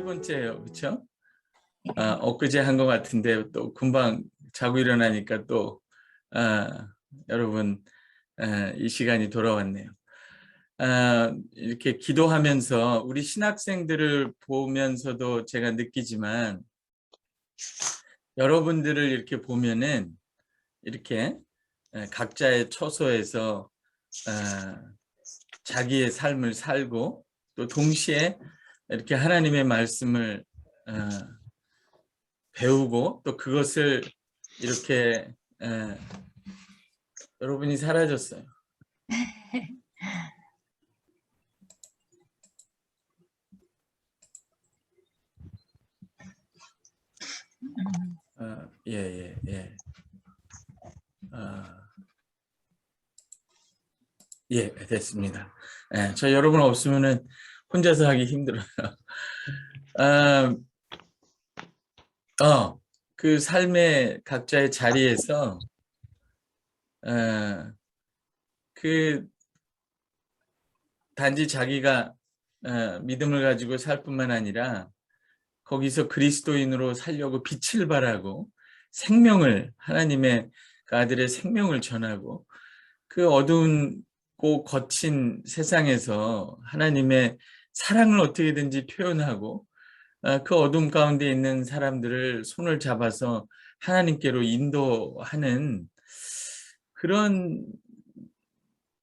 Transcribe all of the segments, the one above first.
번째예요, 그렇죠? 엊그제 한 것 같은데 또 금방 자고 일어나니까 또 여러분 이 시간이 돌아왔네요. 이렇게 기도하면서 우리 신학생들을 보면서도 제가 느끼지만 여러분들을 이렇게 보면은 이렇게 각자의 처소에서 자기의 삶을 살고 또 동시에 이렇게 하나님의 말씀을 배우고 또 그것을 이렇게 여러분이 사라졌어요. 예, 됐습니다. 저 여러분 없으면은 혼자서 하기 힘들어요. 그 삶의 각자의 자리에서 그 단지 자기가 믿음을 가지고 살 뿐만 아니라 거기서 그리스도인으로 살려고 빛을 발하고 생명을 하나님의 그 아들의 생명을 전하고 그 어두운고 거친 세상에서 하나님의 사랑을 어떻게든지 표현하고 그 어둠 가운데 있는 사람들을 손을 잡아서 하나님께로 인도하는 그런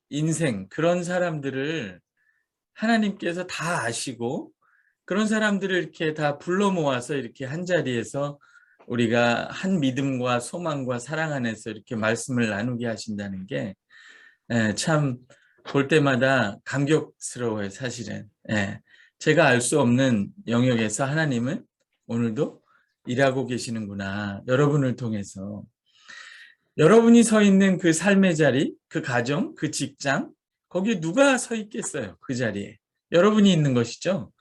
인생, 그런 사람들을 하나님께서 다 아시고 그런 사람들을 이렇게 다 불러 모아서 이렇게 한 자리에서 우리가 한 믿음과 소망과 사랑 안에서 이렇게 말씀을 나누게 하신다는 게 참 볼 때마다 감격스러워요, 사실은. 제가 알 수 없는 영역에서 하나님은 오늘도 일하고 계시는구나. 여러분을 통해서. 여러분이 서 있는 그 삶의 자리, 그 가정, 그 직장, 거기에 누가 서 있겠어요, 그 자리에. 여러분이 있는 것이죠.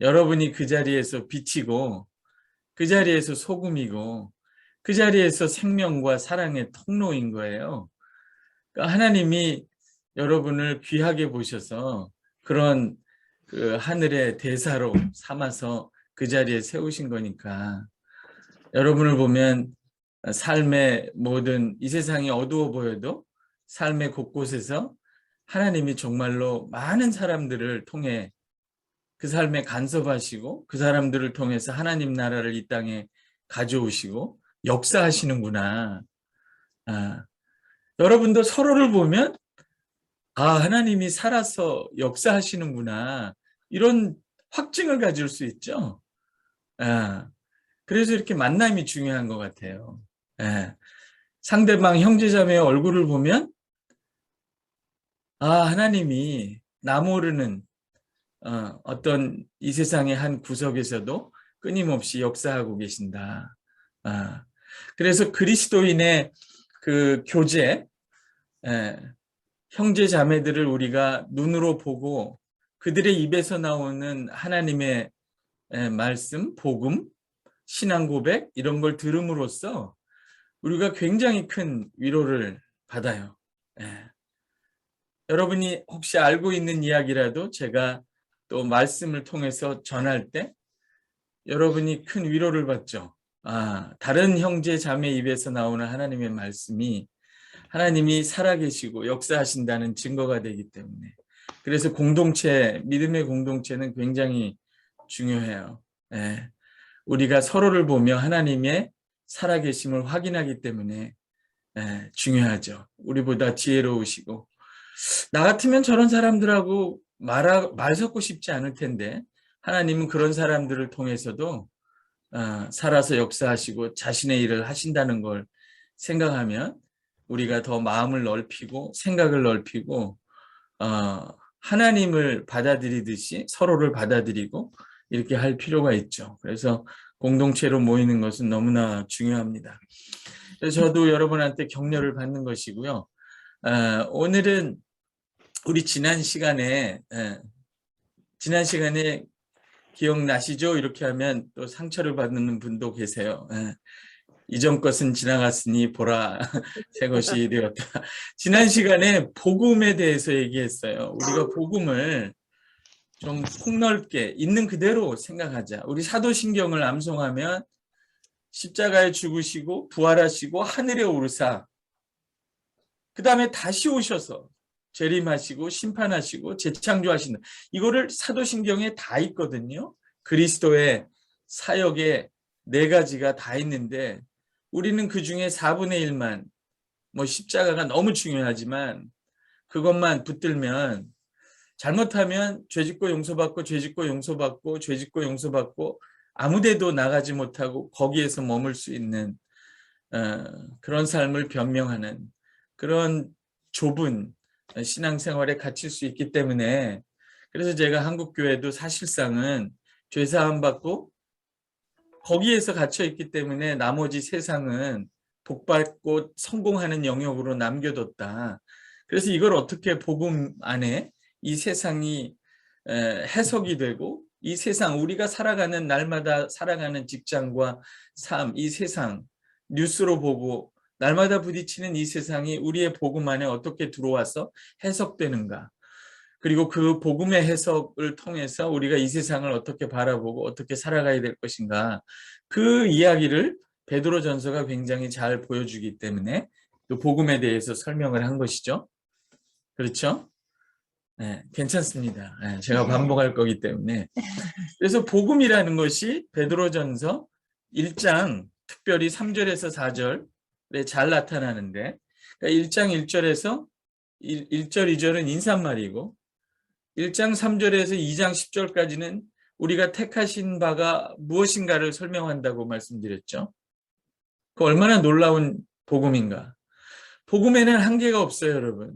여러분이 그 자리에서 빛이고 그 자리에서 소금이고 그 자리에서 생명과 사랑의 통로인 거예요. 그러니까 하나님이 여러분을 귀하게 보셔서 그런 그 하늘의 대사로 삼아서 그 자리에 세우신 거니까 여러분을 보면 삶의 모든 이 세상이 어두워 보여도 삶의 곳곳에서 하나님이 정말로 많은 사람들을 통해 그 삶에 간섭하시고 그 사람들을 통해서 하나님 나라를 이 땅에 가져오시고 역사하시는구나. 여러분도 서로를 보면 하나님이 살아서 역사하시는구나. 이런 확증을 가질 수 있죠. 그래서 이렇게 만남이 중요한 것 같아요. 상대방 형제자매의 얼굴을 보면 하나님이 나 모르는 어떤 이 세상의 한 구석에서도 끊임없이 역사하고 계신다. 그래서 그리스도인의 그 교제, 형제 자매들을 우리가 눈으로 보고 그들의 입에서 나오는 하나님의 말씀, 복음, 신앙 고백 이런 걸 들음으로써 우리가 굉장히 큰 위로를 받아요. 여러분이 혹시 알고 있는 이야기라도 제가 또 말씀을 통해서 전할 때 여러분이 큰 위로를 받죠. 다른 형제 자매 입에서 나오는 하나님의 말씀이 하나님이 살아계시고 역사하신다는 증거가 되기 때문에 그래서 공동체, 믿음의 공동체는 굉장히 중요해요. 우리가 서로를 보며 하나님의 살아계심을 확인하기 때문에 중요하죠. 우리보다 지혜로우시고 나 같으면 저런 사람들하고 말 섞고 싶지 않을 텐데 하나님은 그런 사람들을 통해서도 살아서 역사하시고 자신의 일을 하신다는 걸 생각하면 우리가 더 마음을 넓히고 생각을 넓히고 하나님을 받아들이듯이 서로를 받아들이고 이렇게 할 필요가 있죠. 그래서 공동체로 모이는 것은 너무나 중요합니다. 그래서 저도 여러분한테 격려를 받는 것이고요. 오늘은 우리 지난 시간에 기억나시죠? 이렇게 하면 또 상처를 받는 분도 계세요. 이전 것은 지나갔으니 보라 새 것이 되었다. 지난 시간에 복음에 대해서 얘기했어요. 우리가 복음을 좀 폭넓게 있는 그대로 생각하자. 우리 사도신경을 암송하면 십자가에 죽으시고 부활하시고 하늘에 오르사 그 다음에 다시 오셔서 재림하시고 심판하시고 재창조하시는, 이거를 사도신경에 다 있거든요. 그리스도의 사역에 4가지가 다 있는데 우리는 그 중에 4분의 1만, 뭐 십자가가 너무 중요하지만 그것만 붙들면, 잘못하면 죄짓고 용서받고 죄짓고 용서받고 죄짓고 용서받고 아무데도 나가지 못하고 거기에서 머물 수 있는 그런 삶을 변명하는 그런 좁은 신앙생활에 갇힐 수 있기 때문에, 그래서 제가 한국교회도 사실상은 죄사함 받고 거기에서 갇혀 있기 때문에 나머지 세상은 복받고 성공하는 영역으로 남겨뒀다. 그래서 이걸 어떻게 복음 안에 이 세상이 해석이 되고, 이 세상 우리가 살아가는 날마다 살아가는 직장과 삶, 이 세상 뉴스로 보고 날마다 부딪히는 이 세상이 우리의 복음 안에 어떻게 들어와서 해석되는가, 그리고 그 복음의 해석을 통해서 우리가 이 세상을 어떻게 바라보고 어떻게 살아가야 될 것인가, 그 이야기를 베드로전서가 굉장히 잘 보여주기 때문에 또 복음에 대해서 설명을 한 것이죠. 그렇죠? 네, 괜찮습니다. 네, 제가 반복할 거기 때문에. 그래서 복음이라는 것이 베드로전서 1장 특별히 3절에서 4절에 잘 나타나는데, 그러니까 1장 1절에서 1절 2절은 인사말이고 1장 3절에서 2장 10절까지는 우리가 택하신 바가 무엇인가를 설명한다고 말씀드렸죠. 그 얼마나 놀라운 복음인가. 복음에는 한계가 없어요, 여러분.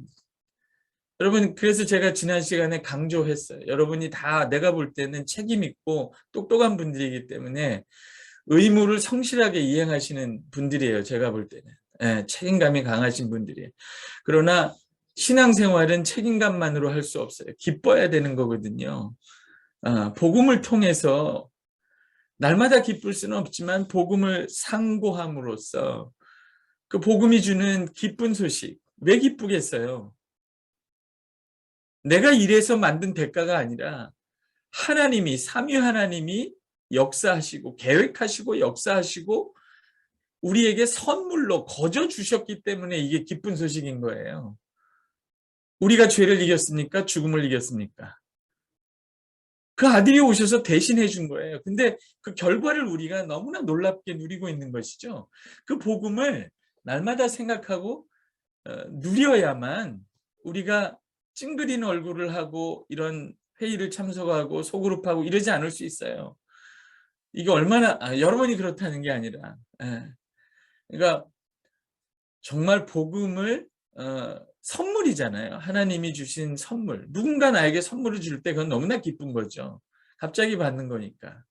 여러분, 그래서 제가 지난 시간에 강조했어요. 여러분이 다 내가 볼 때는 책임 있고 똑똑한 분들이기 때문에 의무를 성실하게 이행하시는 분들이에요. 제가 볼 때는. 책임감이 강하신 분들이에요. 그러나 신앙생활은 책임감만으로 할 수 없어요. 기뻐야 되는 거거든요. 복음을 통해서 날마다 기쁠 수는 없지만 복음을 상고함으로써 그 복음이 주는 기쁜 소식, 왜 기쁘겠어요? 내가 일해서 만든 대가가 아니라 하나님이, 삼위 하나님이 역사하시고 계획하시고 역사하시고 우리에게 선물로 거저 주셨기 때문에 이게 기쁜 소식인 거예요. 우리가 죄를 이겼습니까? 죽음을 이겼습니까? 그 아들이 오셔서 대신해 준 거예요. 근데 그 결과를 우리가 너무나 놀랍게 누리고 있는 것이죠. 그 복음을 날마다 생각하고 누려야만 우리가 찡그린 얼굴을 하고 이런 회의를 참석하고 소그룹하고 이러지 않을 수 있어요. 이게 얼마나 여러분이 그렇다는 게 아니라, 그러니까 정말 복음을 선물이잖아요. 하나님이 주신 선물. 누군가 나에게 선물을 줄 때 그건 너무나 기쁜 거죠. 갑자기 받는 거니까.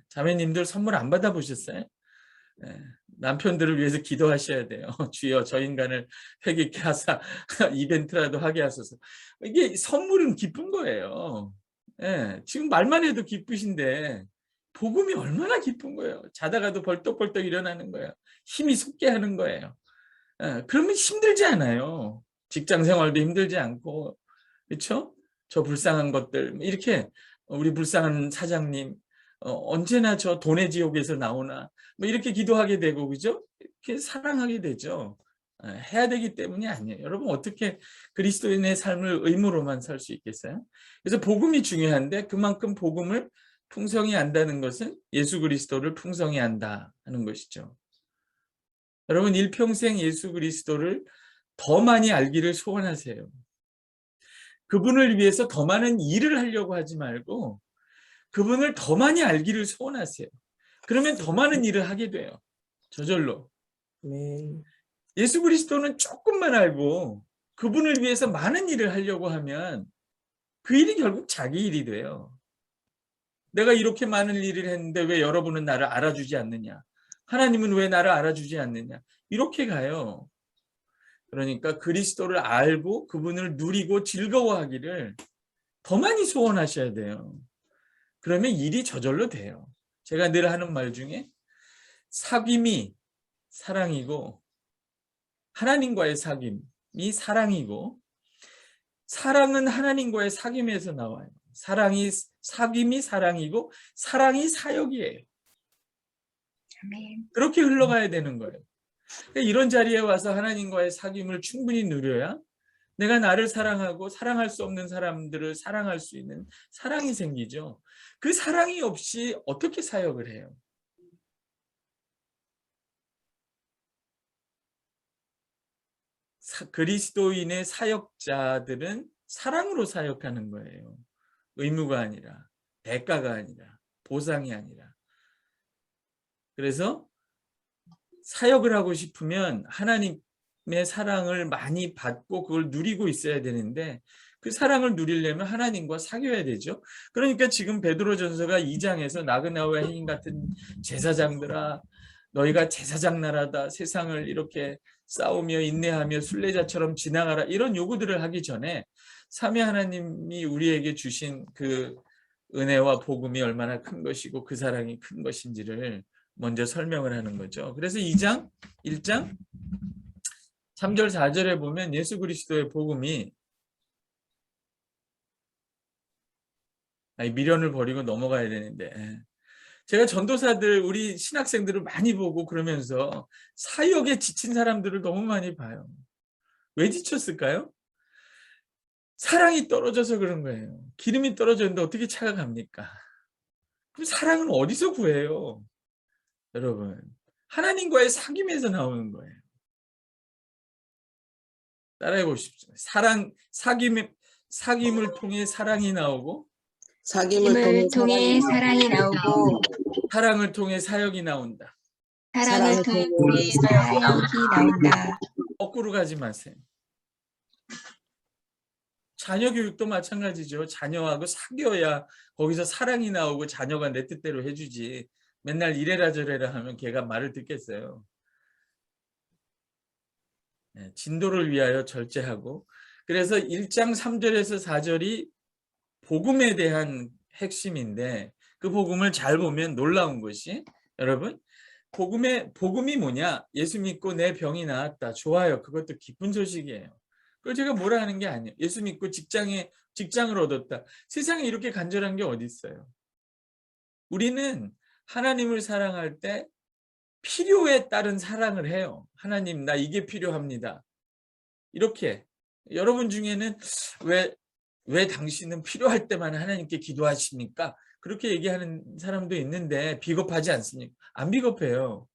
자매님들 선물 안 받아보셨어요? 남편들을 위해서 기도하셔야 돼요. 주여 저 인간을 회개케 하사 이벤트라도 하게 하소서. 이게 선물은 기쁜 거예요. 지금 말만 해도 기쁘신데 복음이 얼마나 기쁜 거예요. 자다가도 벌떡벌떡 일어나는 거예요. 힘이 솟게 하는 거예요. 그러면 힘들지 않아요. 직장 생활도 힘들지 않고, 그렇죠? 저 불쌍한 것들 이렇게, 우리 불쌍한 사장님 언제나 저 돈의 지옥에서 나오나, 뭐 이렇게 기도하게 되고, 그죠? 이렇게 사랑하게 되죠. 해야 되기 때문이 아니에요. 여러분 어떻게 그리스도인의 삶을 의무로만 살 수 있겠어요? 그래서 복음이 중요한데 그만큼 복음을 풍성히 안다는 것은 예수 그리스도를 풍성히 안다 하는 것이죠. 여러분 일평생 예수 그리스도를 더 많이 알기를 소원하세요. 그분을 위해서 더 많은 일을 하려고 하지 말고 그분을 더 많이 알기를 소원하세요. 그러면 더 많은 일을 하게 돼요. 저절로. 예수 그리스도는 조금만 알고 그분을 위해서 많은 일을 하려고 하면 그 일이 결국 자기 일이 돼요. 내가 이렇게 많은 일을 했는데 왜 여러분은 나를 알아주지 않느냐? 하나님은 왜 나를 알아주지 않느냐? 이렇게 가요. 그러니까 그리스도를 알고 그분을 누리고 즐거워하기를 더 많이 소원하셔야 돼요. 그러면 일이 저절로 돼요. 제가 늘 하는 말 중에 사귐이 사랑이고 하나님과의 사귐이 사랑이고 사랑은 하나님과의 사귐에서 나와요. 사귐이 사랑이고 사랑이 사역이에요. 아멘. 그렇게 흘러가야 되는 거예요. 그러니까 이런 자리에 와서 하나님과의 사귐을 충분히 누려야 내가 나를 사랑하고 사랑할 수 없는 사람들을 사랑할 수 있는 사랑이 생기죠. 그 사랑이 없이 어떻게 사역을 해요? 그리스도인의 사역자들은 사랑으로 사역하는 거예요. 의무가 아니라, 대가가 아니라, 보상이 아니라. 그래서 사역을 하고 싶으면 하나님의 사랑을 많이 받고 그걸 누리고 있어야 되는데, 그 사랑을 누리려면 하나님과 사귀어야 되죠. 그러니까 지금 베드로전서가 2장에서 나그네와 해인 같은 제사장들아, 너희가 제사장 나라다, 세상을 이렇게 싸우며 인내하며 순례자처럼 지나가라, 이런 요구들을 하기 전에 삼위 하나님이 우리에게 주신 그 은혜와 복음이 얼마나 큰 것이고 그 사랑이 큰 것인지를 먼저 설명을 하는 거죠. 그래서 2장 1장 3절 4절에 보면 예수 그리스도의 복음이, 미련을 버리고 넘어가야 되는데, 제가 전도사들, 우리 신학생들을 많이 보고 그러면서 사역에 지친 사람들을 너무 많이 봐요. 왜 지쳤을까요? 사랑이 떨어져서 그런 거예요. 기름이 떨어졌는데 어떻게 차가 갑니까? 그럼 사랑은 어디서 구해요? 여러분, 하나님과의 사귐에서 나오는 거예요. 따라해 보십시오. 사귐을 통해 사랑이 나오고, 힘을 통해 사랑이 나오고 사랑을 통해 사역이 나온다. 사랑을 통해 사역이 나온다. 거꾸로 가지 마세요. 자녀 교육도 마찬가지죠. 자녀하고 사귀어야 거기서 사랑이 나오고 자녀가 내 뜻대로 해주지. 맨날 이래라 저래라 하면 걔가 말을 듣겠어요. 진도를 위하여 절제하고. 그래서 1장 3절에서 4절이 복음에 대한 핵심인데, 그 복음을 잘 보면 놀라운 것이, 여러분, 복음이 뭐냐? 예수 믿고 내 병이 나았다. 좋아요. 그것도 기쁜 소식이에요. 그걸 제가 뭐라 하는 게 아니에요. 예수 믿고 직장을 얻었다. 세상에 이렇게 간절한 게 어디 있어요? 우리는 하나님을 사랑할 때 필요에 따른 사랑을 해요. 하나님, 나 이게 필요합니다. 이렇게. 여러분 중에는 왜 당신은 필요할 때만 하나님께 기도하십니까? 그렇게 얘기하는 사람도 있는데 비겁하지 않습니까? 안 비겁해요.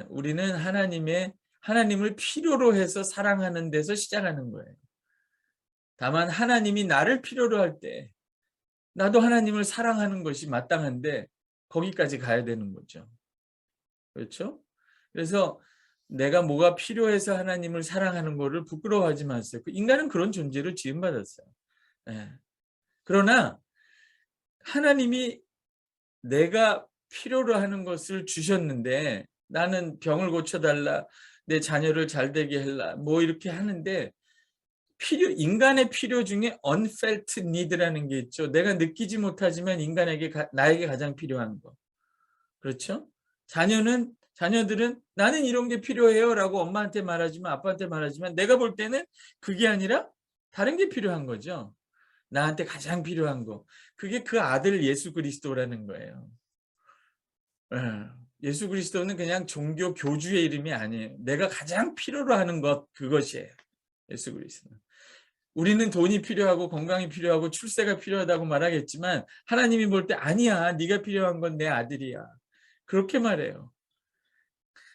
우리는 하나님을 필요로 해서 사랑하는 데서 시작하는 거예요. 다만 하나님이 나를 필요로 할 때 나도 하나님을 사랑하는 것이 마땅한데 거기까지 가야 되는 거죠. 그렇죠? 그래서 내가 뭐가 필요해서 하나님을 사랑하는 것을 부끄러워하지 마세요. 인간은 그런 존재로 지음받았어요. 그러나 하나님이 내가 필요로 하는 것을 주셨는데, 나는 병을 고쳐달라, 내 자녀를 잘 되게 해라, 뭐 이렇게 하는데, 인간의 필요 중에 unfelt need라는 게 있죠. 내가 느끼지 못하지만 나에게 가장 필요한 거. 그렇죠? 자녀들은 나는 이런 게 필요해요 라고 엄마한테 말하지만, 아빠한테 말하지만, 내가 볼 때는 그게 아니라 다른 게 필요한 거죠. 나한테 가장 필요한 거. 그게 그 아들 예수 그리스도라는 거예요. 예수 그리스도는 그냥 종교 교주의 이름이 아니에요. 내가 가장 필요로 하는 것, 그것이에요. 예수 그리스도는. 우리는 돈이 필요하고 건강이 필요하고 출세가 필요하다고 말하겠지만 하나님이 볼 때 아니야, 네가 필요한 건 내 아들이야. 그렇게 말해요.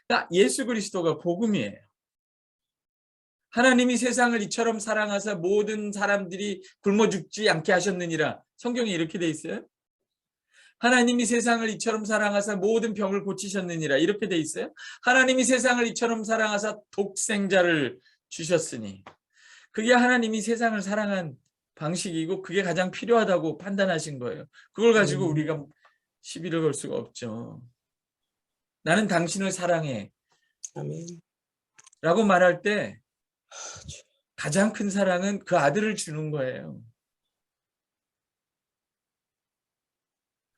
그러니까 예수 그리스도가 복음이에요. 하나님이 세상을 이처럼 사랑하사 모든 사람들이 굶어 죽지 않게 하셨느니라. 성경에 이렇게 돼 있어요. 하나님이 세상을 이처럼 사랑하사 모든 병을 고치셨느니라. 이렇게 돼 있어요. 하나님이 세상을 이처럼 사랑하사 독생자를 주셨으니. 그게 하나님이 세상을 사랑한 방식이고 그게 가장 필요하다고 판단하신 거예요. 그걸 가지고 우리가 시비를 걸 수가 없죠. 나는 당신을 사랑해. 아멘. 라고 말할 때 가장 큰 사랑은 그 아들을 주는 거예요.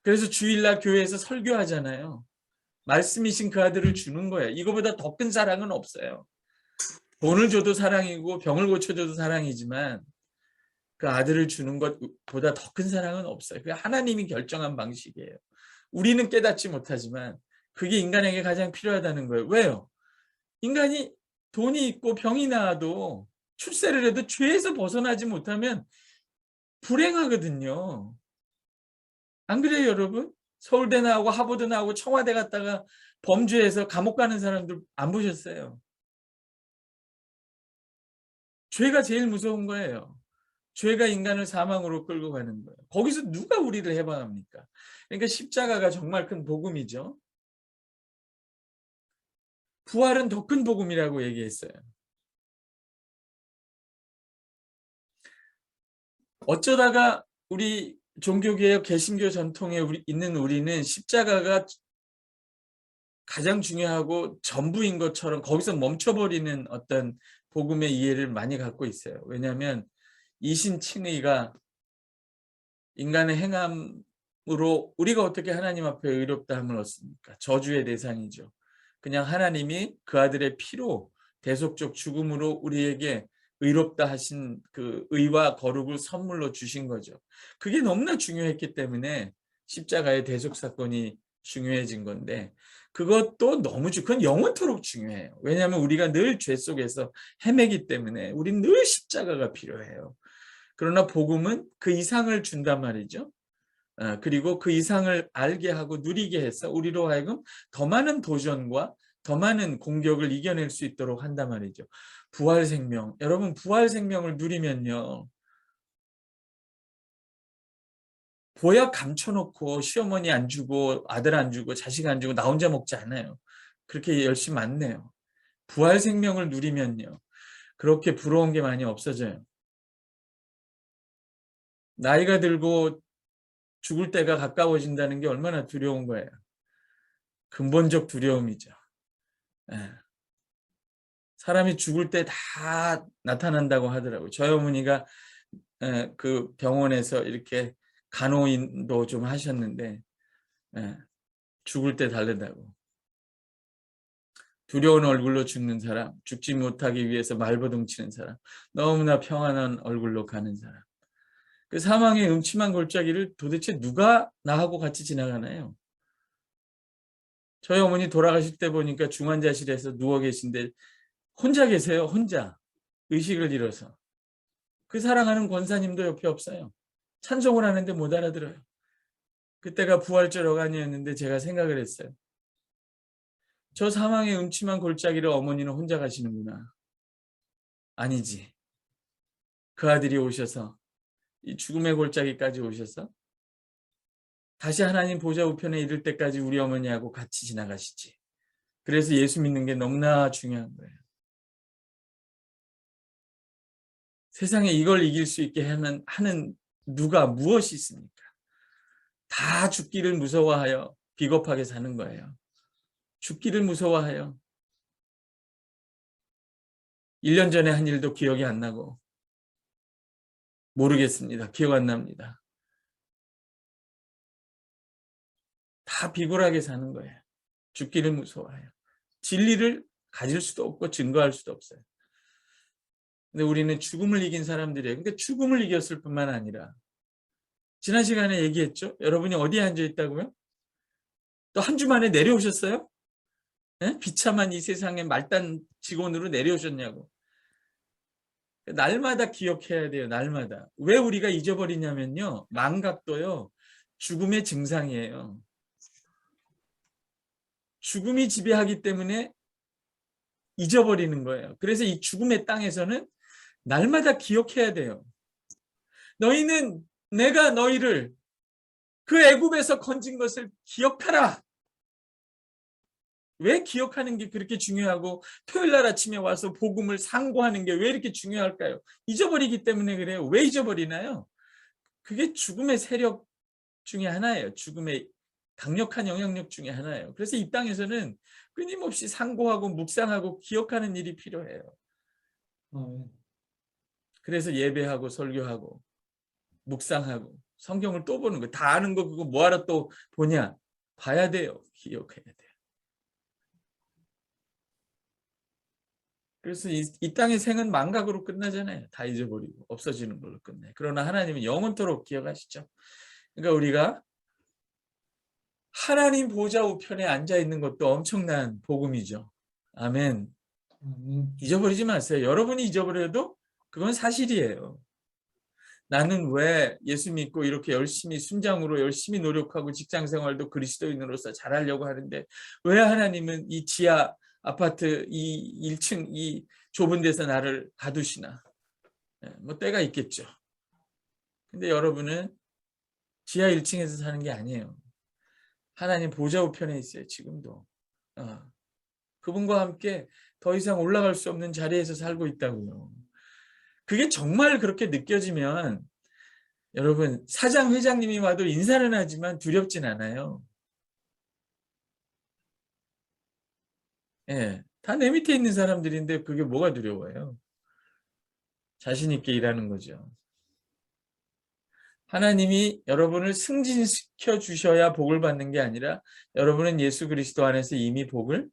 그래서 주일날 교회에서 설교하잖아요. 말씀이신 그 아들을 주는 거예요. 이거보다 더 큰 사랑은 없어요. 돈을 줘도 사랑이고 병을 고쳐줘도 사랑이지만 그 아들을 주는 것보다 더 큰 사랑은 없어요. 그게 하나님이 결정한 방식이에요. 우리는 깨닫지 못하지만 그게 인간에게 가장 필요하다는 거예요. 왜요? 인간이 돈이 있고 병이 나와도 출세를 해도 죄에서 벗어나지 못하면 불행하거든요. 안 그래요, 여러분? 서울대 나오고 하버드 나오고 청와대 갔다가 범죄해서 감옥 가는 사람들 안 보셨어요? 죄가 제일 무서운 거예요. 죄가 인간을 사망으로 끌고 가는 거예요. 거기서 누가 우리를 해방합니까? 그러니까 십자가가 정말 큰 복음이죠. 부활은 더 큰 복음이라고 얘기했어요. 어쩌다가 우리 종교개혁 개신교 전통에 있는 우리는 십자가가 가장 중요하고 전부인 것처럼 거기서 멈춰버리는 어떤 복음의 이해를 많이 갖고 있어요. 왜냐하면 이신칭의가 인간의 행함으로 우리가 어떻게 하나님 앞에 의롭다 함을 얻습니까? 저주의 대상이죠. 그냥 하나님이 그 아들의 피로 대속적 죽음으로 우리에게 의롭다 하신 그 의와 거룩을 선물로 주신 거죠. 그게 너무나 중요했기 때문에 십자가의 대속 사건이 중요해진 건데 그것도 너무 그건 영원토록 중요해요. 왜냐하면 우리가 늘 죄 속에서 헤매기 때문에 우린 늘 십자가가 필요해요. 그러나 복음은 그 이상을 준단 말이죠. 그리고 그 이상을 알게 하고 누리게 해서 우리로 하여금 더 많은 도전과 더 많은 공격을 이겨낼 수 있도록 한단 말이죠. 부활 생명. 여러분 부활 생명을 누리면요. 보약 감춰놓고 시어머니 안 주고 아들 안 주고 자식 안 주고 나 혼자 먹지 않아요. 그렇게 열심히 안 내요. 부활 생명을 누리면요. 그렇게 부러운 게 많이 없어져요. 나이가 들고 죽을 때가 가까워진다는 게 얼마나 두려운 거예요. 근본적 두려움이죠. 사람이 죽을 때 다 나타난다고 하더라고요. 저희 어머니가 그 병원에서 이렇게 간호인도 좀 하셨는데 죽을 때 다르다고. 두려운 얼굴로 죽는 사람, 죽지 못하기 위해서 말버둥 치는 사람, 너무나 평안한 얼굴로 가는 사람. 그 사망의 음침한 골짜기를 도대체 누가 나하고 같이 지나가나요? 저희 어머니 돌아가실 때 보니까 중환자실에서 누워 계신데 혼자 계세요. 혼자. 의식을 잃어서. 그 사랑하는 권사님도 옆에 없어요. 찬송을 하는데 못 알아들어요. 그때가 부활절 어간이었는데 제가 생각을 했어요. 저 사망의 음침한 골짜기를 어머니는 혼자 가시는구나. 아니지. 그 아들이 오셔서 이 죽음의 골짜기까지 오셔서 다시 하나님 보좌 우편에 이를 때까지 우리 어머니하고 같이 지나가시지. 그래서 예수 믿는 게 너무나 중요한 거예요. 세상에 이걸 이길 수 있게 하는 누가 무엇이 있습니까? 다 죽기를 무서워하여 비겁하게 사는 거예요. 죽기를 무서워하여 1년 전에 한 일도 기억이 안 나고 모르겠습니다. 기억 안 납니다. 다 비굴하게 사는 거예요. 죽기를 무서워해요. 진리를 가질 수도 없고 증거할 수도 없어요. 근데 우리는 죽음을 이긴 사람들이에요. 그러니까 죽음을 이겼을 뿐만 아니라 지난 시간에 얘기했죠. 여러분이 어디에 앉아 있다고요? 또 한 주 만에 내려오셨어요? 네? 비참한 이 세상에 말단 직원으로 내려오셨냐고. 날마다 기억해야 돼요. 날마다. 왜 우리가 잊어버리냐면요. 망각도요. 죽음의 증상이에요. 죽음이 지배하기 때문에 잊어버리는 거예요. 그래서 이 죽음의 땅에서는 날마다 기억해야 돼요. 너희는 내가 너희를 그 애굽에서 건진 것을 기억하라. 왜 기억하는 게 그렇게 중요하고 토요일 날 아침에 와서 복음을 상고하는 게 왜 이렇게 중요할까요? 잊어버리기 때문에 그래요. 왜 잊어버리나요? 그게 죽음의 세력 중에 하나예요. 죽음의 강력한 영향력 중에 하나예요. 그래서 이 땅에서는 끊임없이 상고하고 묵상하고 기억하는 일이 필요해요. 그래서 예배하고 설교하고 묵상하고 성경을 또 보는 거. 다 아는 거 그거 뭐하러 또 보냐? 봐야 돼요. 기억해야 돼요. 그래서 이 땅의 생은 망각으로 끝나잖아요. 다 잊어버리고 없어지는 걸로 끝나요. 그러나 하나님은 영원토록 기억하시죠. 그러니까 우리가 하나님 보좌 우편에 앉아 있는 것도 엄청난 복음이죠. 아멘. 잊어버리지 마세요. 여러분이 잊어버려도 그건 사실이에요. 나는 왜 예수 믿고 이렇게 열심히 순장으로 열심히 노력하고 직장 생활도 그리스도인으로서 잘하려고 하는데 왜 하나님은 이 지하 아파트 이 1층 이 좁은 데서 나를 가두시나? 뭐 때가 있겠죠. 근데 여러분은 지하 1층에서 사는 게 아니에요. 하나님 보좌 우편에 있어요. 지금도. 그분과 함께 더 이상 올라갈 수 없는 자리에서 살고 있다고요. 그게 정말 그렇게 느껴지면 여러분 사장 회장님이 와도 인사는 하지만 두렵진 않아요. 예, 다 내 밑에 있는 사람들인데 그게 뭐가 두려워요? 자신 있게 일하는 거죠. 하나님이 여러분을 승진시켜 주셔야 복을 받는 게 아니라 여러분은 예수 그리스도 안에서 이미 복을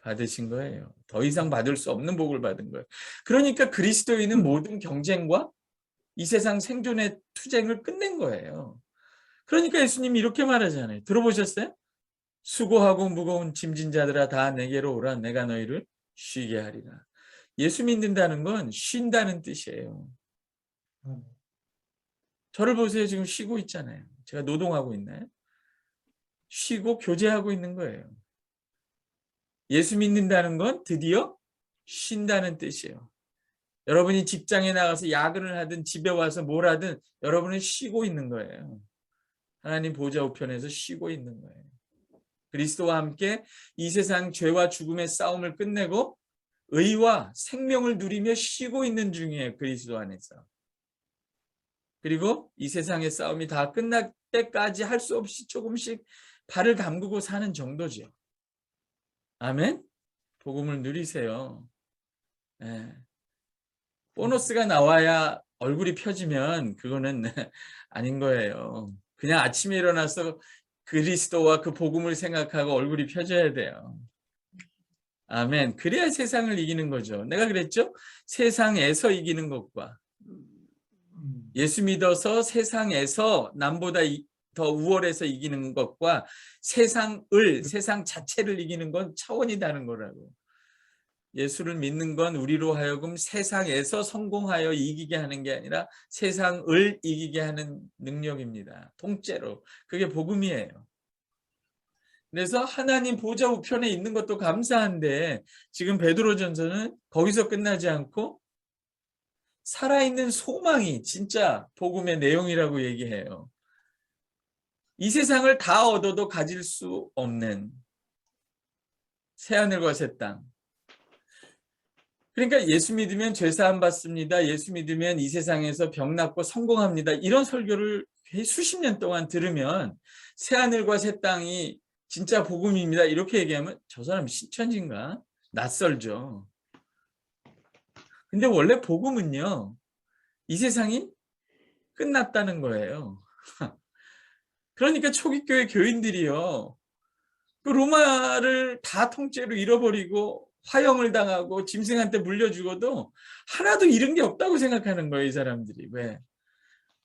받으신 거예요. 더 이상 받을 수 없는 복을 받은 거예요. 그러니까 그리스도인은 모든 경쟁과 이 세상 생존의 투쟁을 끝낸 거예요. 그러니까 예수님이 이렇게 말하잖아요. 들어보셨어요? 수고하고 무거운 짐진 자들아 다 내게로 오라 내가 너희를 쉬게 하리라. 예수 믿는다는 건 쉰다는 뜻이에요. 저를 보세요. 지금 쉬고 있잖아요. 제가 노동하고 있나요? 쉬고 교제하고 있는 거예요. 예수 믿는다는 건 드디어 쉰다는 뜻이에요. 여러분이 직장에 나가서 야근을 하든 집에 와서 뭘 하든 여러분은 쉬고 있는 거예요. 하나님 보좌 우편에서 쉬고 있는 거예요. 그리스도와 함께 이 세상 죄와 죽음의 싸움을 끝내고 의와 생명을 누리며 쉬고 있는 중이에요. 그리스도 안에서. 그리고 이 세상의 싸움이 다 끝날 때까지 할 수 없이 조금씩 발을 담그고 사는 정도죠. 아멘? 복음을 누리세요. 네. 보너스가 나와야 얼굴이 펴지면 그거는 아닌 거예요. 그냥 아침에 일어나서 그리스도와 그 복음을 생각하고 얼굴이 펴져야 돼요. 아멘. 그래야 세상을 이기는 거죠. 내가 그랬죠? 세상에서 이기는 것과 예수 믿어서 세상에서 남보다 더 우월해서 이기는 것과 세상 자체를 이기는 건 차원이 다른 거라고. 예수를 믿는 건 우리로 하여금 세상에서 성공하여 이기게 하는 게 아니라 세상을 이기게 하는 능력입니다. 통째로. 그게 복음이에요. 그래서 하나님 보좌 우편에 있는 것도 감사한데 지금 베드로전서는 거기서 끝나지 않고 살아있는 소망이 진짜 복음의 내용이라고 얘기해요. 이 세상을 다 얻어도 가질 수 없는 새하늘과 새 땅. 그러니까 예수 믿으면 죄사함 받습니다. 예수 믿으면 이 세상에서 병 낫고 성공합니다. 이런 설교를 수십 년 동안 들으면 새하늘과 새 땅이 진짜 복음입니다. 이렇게 얘기하면 저 사람 신천지인가? 낯설죠. 근데 원래 복음은요. 이 세상이 끝났다는 거예요. 그러니까 초기 교회 교인들이요. 그 로마를 다 통째로 잃어버리고 화형을 당하고 짐승한테 물려 죽어도 하나도 잃은 게 없다고 생각하는 거예요, 이 사람들이. 왜?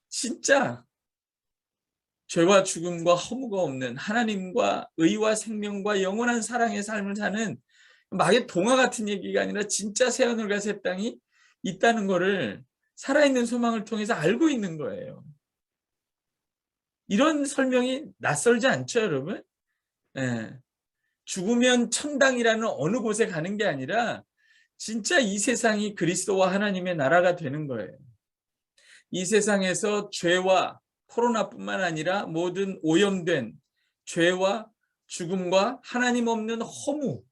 진짜 죄와 죽음과 허무가 없는 하나님과 의와 생명과 영원한 사랑의 삶을 사는 막의 동화 같은 얘기가 아니라 진짜 새하늘과 새 땅이 있다는 거를 살아있는 소망을 통해서 알고 있는 거예요. 이런 설명이 낯설지 않죠, 여러분? 예. 죽으면 천당이라는 어느 곳에 가는 게 아니라 진짜 이 세상이 그리스도와 하나님의 나라가 되는 거예요. 이 세상에서 죄와 코로나뿐만 아니라 모든 오염된 죄와 죽음과 하나님 없는 허무,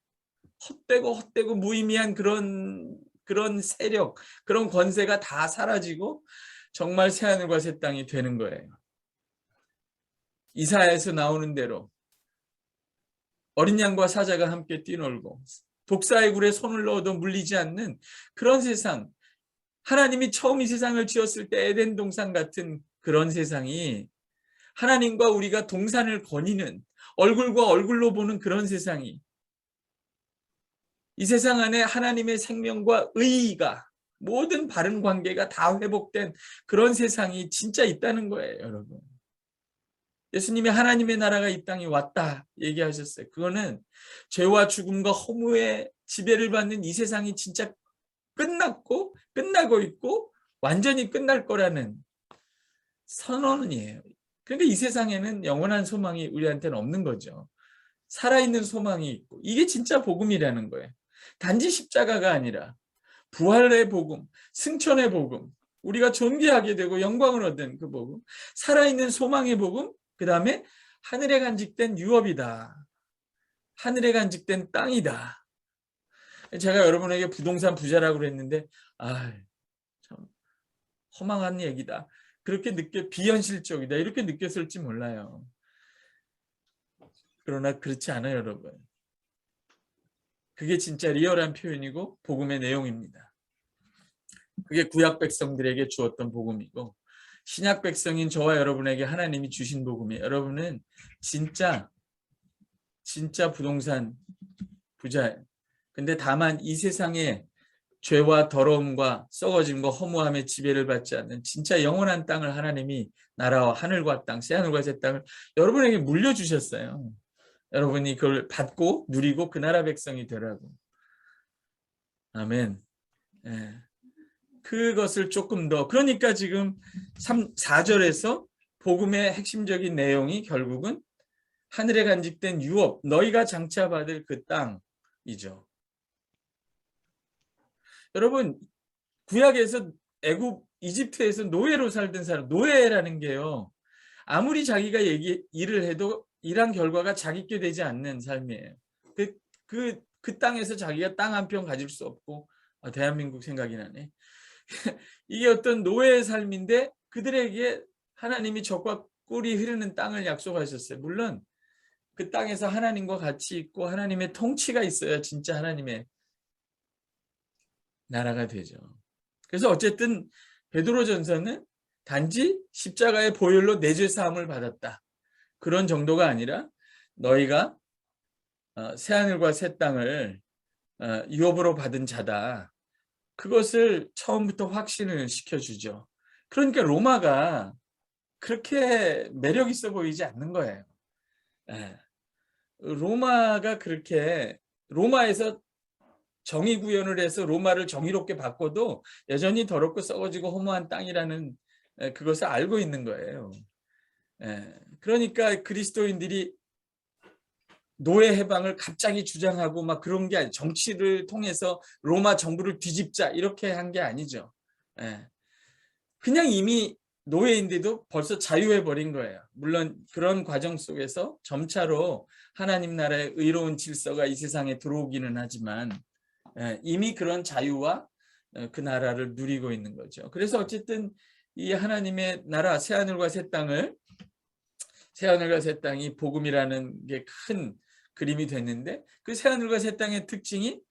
헛되고 무의미한 그런 세력, 그런 권세가 다 사라지고 정말 새하늘과 새 땅이 되는 거예요. 이사야에서 나오는 대로 어린 양과 사자가 함께 뛰놀고 독사의 굴에 손을 넣어도 물리지 않는 그런 세상, 하나님이 처음 이 세상을 지었을 때 에덴 동산 같은 그런 세상이 하나님과 우리가 동산을 거니는 얼굴과 얼굴로 보는 그런 세상이 이 세상 안에 하나님의 생명과 의의가 모든 바른 관계가 다 회복된 그런 세상이 진짜 있다는 거예요, 여러분. 예수님이 하나님의 나라가 이 땅에 왔다 얘기하셨어요. 그거는 죄와 죽음과 허무의 지배를 받는 이 세상이 진짜 끝났고 끝나고 있고 완전히 끝날 거라는 선언이에요. 그런데 이 세상에는 영원한 소망이 우리한테는 없는 거죠. 살아있는 소망이 있고, 이게 진짜 복음이라는 거예요. 단지 십자가가 아니라 부활의 복음, 승천의 복음, 우리가 존귀하게 되고 영광을 얻은 그 복음, 살아있는 소망의 복음, 그 다음에 하늘에 간직된 유업이다. 하늘에 간직된 땅이다. 제가 여러분에게 부동산 부자라고 그랬는데 참 허망한 얘기다. 그렇게 비현실적이다. 이렇게 느꼈을지 몰라요. 그러나 그렇지 않아요, 여러분. 그게 진짜 리얼한 표현이고 복음의 내용입니다. 그게 구약 백성들에게 주었던 복음이고 신약 백성인 저와 여러분에게 하나님이 주신 복음이에요. 여러분은 진짜 부동산 부자예요. 근데 다만 이 세상에 죄와 더러움과 썩어짐과 허무함의 지배를 받지 않는 진짜 영원한 땅을 하나님이 나라와 하늘과 땅, 새하늘과 새 땅을 여러분에게 물려주셨어요. 여러분이 그걸 받고 누리고 그 나라 백성이 되라고. 아멘. 예. 그것을 조금 더, 그러니까 지금 4절에서 복음의 핵심적인 내용이 결국은 하늘에 간직된 유업, 너희가 장차받을 그 땅이죠. 여러분, 구약에서 이집트에서 노예로 살던 사람, 노예라는 게요, 아무리 자기가 일을 해도 일한 결과가 자기께 되지 않는 삶이에요. 그 땅에서 자기가 땅 한 평 가질 수 없고, 대한민국 생각이 나네. 이게 어떤 노예의 삶인데 그들에게 하나님이 젖과 꿀이 흐르는 땅을 약속하셨어요. 물론 그 땅에서 하나님과 같이 있고 하나님의 통치가 있어야 진짜 하나님의 나라가 되죠. 그래서 어쨌든 베드로전서는 단지 십자가의 보혈로 내 죄 사함을 받았다. 그런 정도가 아니라 너희가 새하늘과 새 땅을 유업으로 받은 자다. 그것을 처음부터 확신을 시켜주죠. 그러니까 로마가 그렇게 매력 있어 보이지 않는 거예요. 로마가 그렇게, 로마에서 정의 구현을 해서 로마를 정의롭게 바꿔도 여전히 더럽고 썩어지고 허무한 땅이라는 그것을 알고 있는 거예요. 그러니까 그리스도인들이 노예 해방을 갑자기 주장하고 막 그런 게 아니에요. 정치를 통해서 로마 정부를 뒤집자 이렇게 한 게 아니죠. 그냥 이미 노예인데도 벌써 자유해버린 거예요. 물론 그런 과정 속에서 점차로 하나님 나라의 의로운 질서가 이 세상에 들어오기는 하지만 이미 그런 자유와 그 나라를 누리고 있는 거죠. 그래서 어쨌든 이 하나님의 나라 새하늘과 새 땅이 복음이라는 게 큰 그림이 됐는데, 그 새하늘과 새 땅의 특징이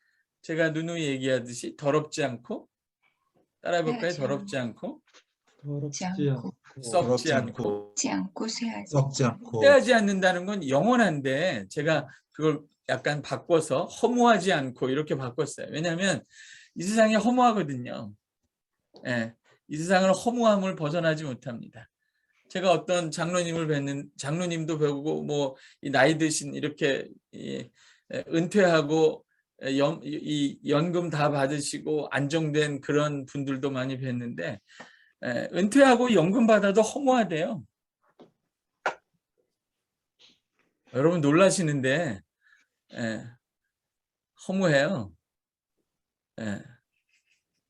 제가 누누이 얘기하듯이 더럽지 않고, 따라해볼까요? 더럽지 않고, 썩지 않고, 쇠하지 않는다는 건 영원한데 제가 그걸 약간 바꿔서 허무하지 않고 이렇게 바꿨어요. 왜냐하면 이 세상이 허무하거든요. 이 세상은 허무함을 벗어나지 못합니다. 제가 어떤 장로님도 배우고 뭐 나이 드신 이렇게 은퇴하고 연금 다 받으시고 안정된 그런 분들도 많이 뵀는데 은퇴하고 연금 받아도 허무하대요. 여러분 놀라시는데 허무해요.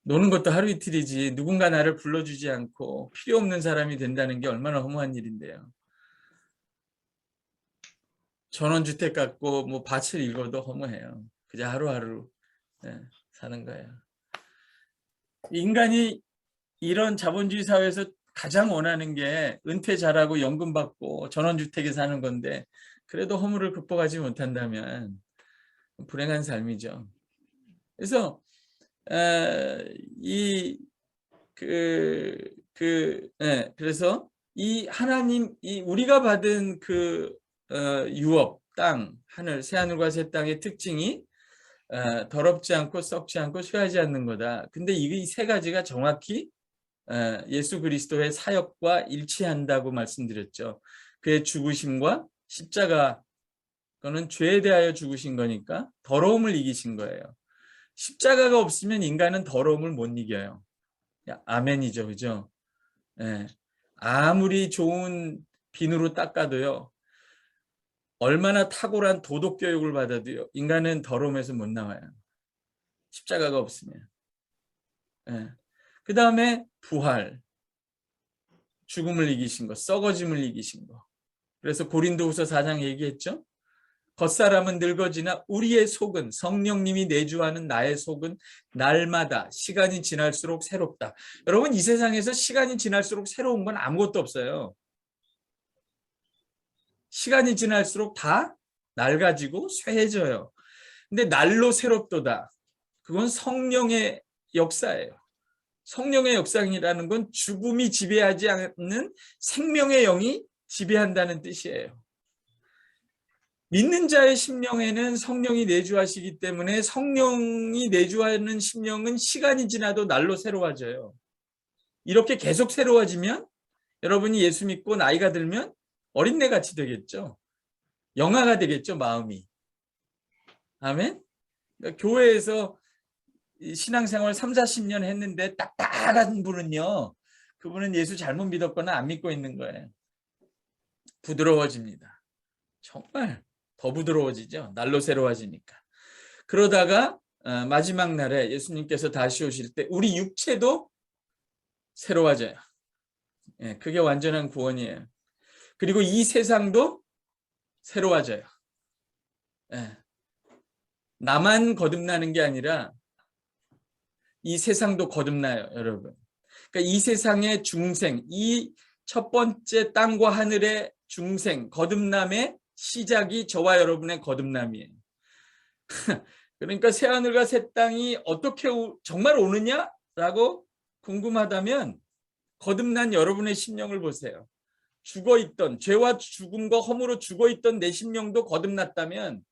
노는 것도 하루 이틀이지 누군가 나를 불러주지 않고 필요 없는 사람이 된다는 게 얼마나 허무한 일인데요. 전원주택 갖고 뭐 밭을 읽어도 허무해요. 그저 하루하루 사는 거예요. 인간이 이런 자본주의 사회에서 가장 원하는 게 은퇴 잘하고 연금 받고 전원주택에 사는 건데, 그래도 허무를 극복하지 못한다면 불행한 삶이죠. 그래서 그래서 이 하나님, 우리가 받은 그 유업, 땅, 하늘, 새하늘과 새 땅의 특징이 더럽지 않고 썩지 않고 쇠하지 않는 거다. 근데 이 세 가지가 정확히 예수 그리스도의 사역과 일치한다고 말씀드렸죠. 그의 죽으심과 십자가, 그거는 죄에 대하여 죽으신 거니까 더러움을 이기신 거예요. 십자가가 없으면 인간은 더러움을 못 이겨요. 아멘이죠, 그죠? 예. 아무리 좋은 비누로 닦아도요, 얼마나 탁월한 도덕 교육을 받아도요, 인간은 더러움에서 못 나와요. 십자가가 없으면. 예. 그 다음에 부활, 죽음을 이기신 거, 썩어짐을 이기신 거. 그래서 고린도후서 4장 얘기했죠. 겉사람은 늙어지나 우리의 속은, 성령님이 내주하는 나의 속은 날마다 시간이 지날수록 새롭다. 여러분, 이 세상에서 시간이 지날수록 새로운 건 아무것도 없어요. 시간이 지날수록 다 낡아지고 쇠해져요. 근데 날로 새롭도다. 그건 성령의 역사예요. 성령의 역사이라는 건 죽음이 지배하지 않는 생명의 영이 지배한다는 뜻이에요. 믿는 자의 심령에는 성령이 내주하시기 때문에 성령이 내주하는 심령은 시간이 지나도 날로 새로워져요. 이렇게 계속 새로워지면 여러분이 예수 믿고 나이가 들면 어린애같이 되겠죠. 영아가 되겠죠, 마음이. 아멘? 그러니까 교회에서 신앙생활 30-40년 했는데 딱딱한 분은요, 그분은 예수 잘못 믿었거나 안 믿고 있는 거예요. 부드러워집니다. 정말 더 부드러워지죠. 날로 새로워지니까. 그러다가 마지막 날에 예수님께서 다시 오실 때 우리 육체도 새로워져요. 예, 그게 완전한 구원이에요. 그리고 이 세상도 새로워져요. 예. 나만 거듭나는 게 아니라 이 세상도 거듭나요, 여러분. 그러니까 이 세상의 중생, 이 첫 번째 땅과 하늘의 중생, 거듭남의 시작이 저와 여러분의 거듭남이에요. 그러니까 새하늘과 새 땅이 어떻게 정말 오느냐라고 궁금하다면 거듭난 여러분의 심령을 보세요. 죽어있던, 죄와 죽음과 허물로 죽어있던 내 심령도 거듭났다면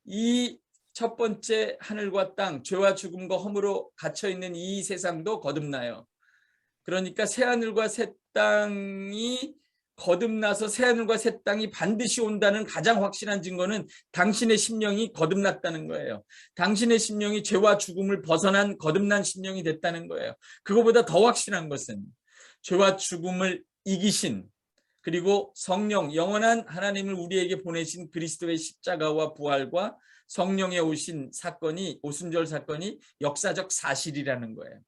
이 첫 번째 하늘과 땅, 죄와 죽음과 허물로 갇혀있는 이 세상도 거듭나요. 그러니까 새하늘과 새 땅이 거듭나서 새하늘과 새 땅이 반드시 온다는 가장 확실한 증거는 당신의 심령이 거듭났다는 거예요. 당신의 심령이 죄와 죽음을 벗어난 거듭난 심령이 됐다는 거예요. 그거보다 더 확실한 것은 죄와 죽음을 이기신, 그리고 성령, 영원한 하나님을 우리에게 보내신 그리스도의 십자가와 부활과 성령에 오신 사건이, 오순절 사건이 역사적 사실이라는 거예요.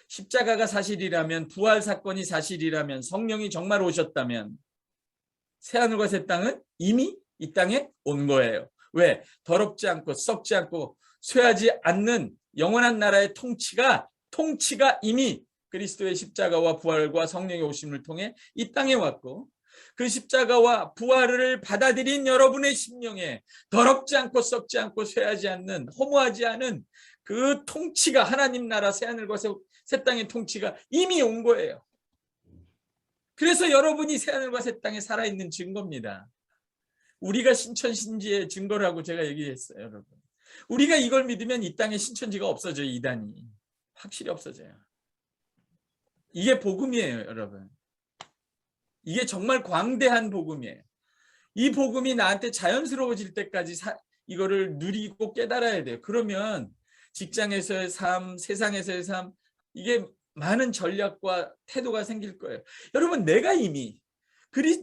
십자가가 사실이라면, 부활 사건이 사실이라면, 성령이 정말 오셨다면 새하늘과 새 땅은 이미 이 땅에 온 거예요. 왜? 더럽지 않고 썩지 않고 쇠하지 않는 영원한 나라의 통치가 이미 그리스도의 십자가와 부활과 성령의 오심을 통해 이 땅에 왔고, 그 십자가와 부활을 받아들인 여러분의 심령에 더럽지 않고 썩지 않고 쇠하지 않는, 허무하지 않은 그 통치가, 하나님 나라 새하늘과 새 땅의 통치가 이미 온 거예요. 그래서 여러분이 새하늘과 새 땅에 살아있는 증거입니다. 우리가 신천신지의 증거라고 제가 얘기했어요, 여러분. 우리가 이걸 믿으면 이 땅에 신천지가 없어져요, 이단이. 확실히 없어져요. 이게 복음이에요, 여러분. 이게 정말 광대한 복음이에요. 이 복음이 나한테 자연스러워질 때까지 이거를 누리고 깨달아야 돼요. 그러면 직장에서의 삶, 세상에서의 삶, 이게 많은 전략과 태도가 생길 거예요. 여러분, 내가 이미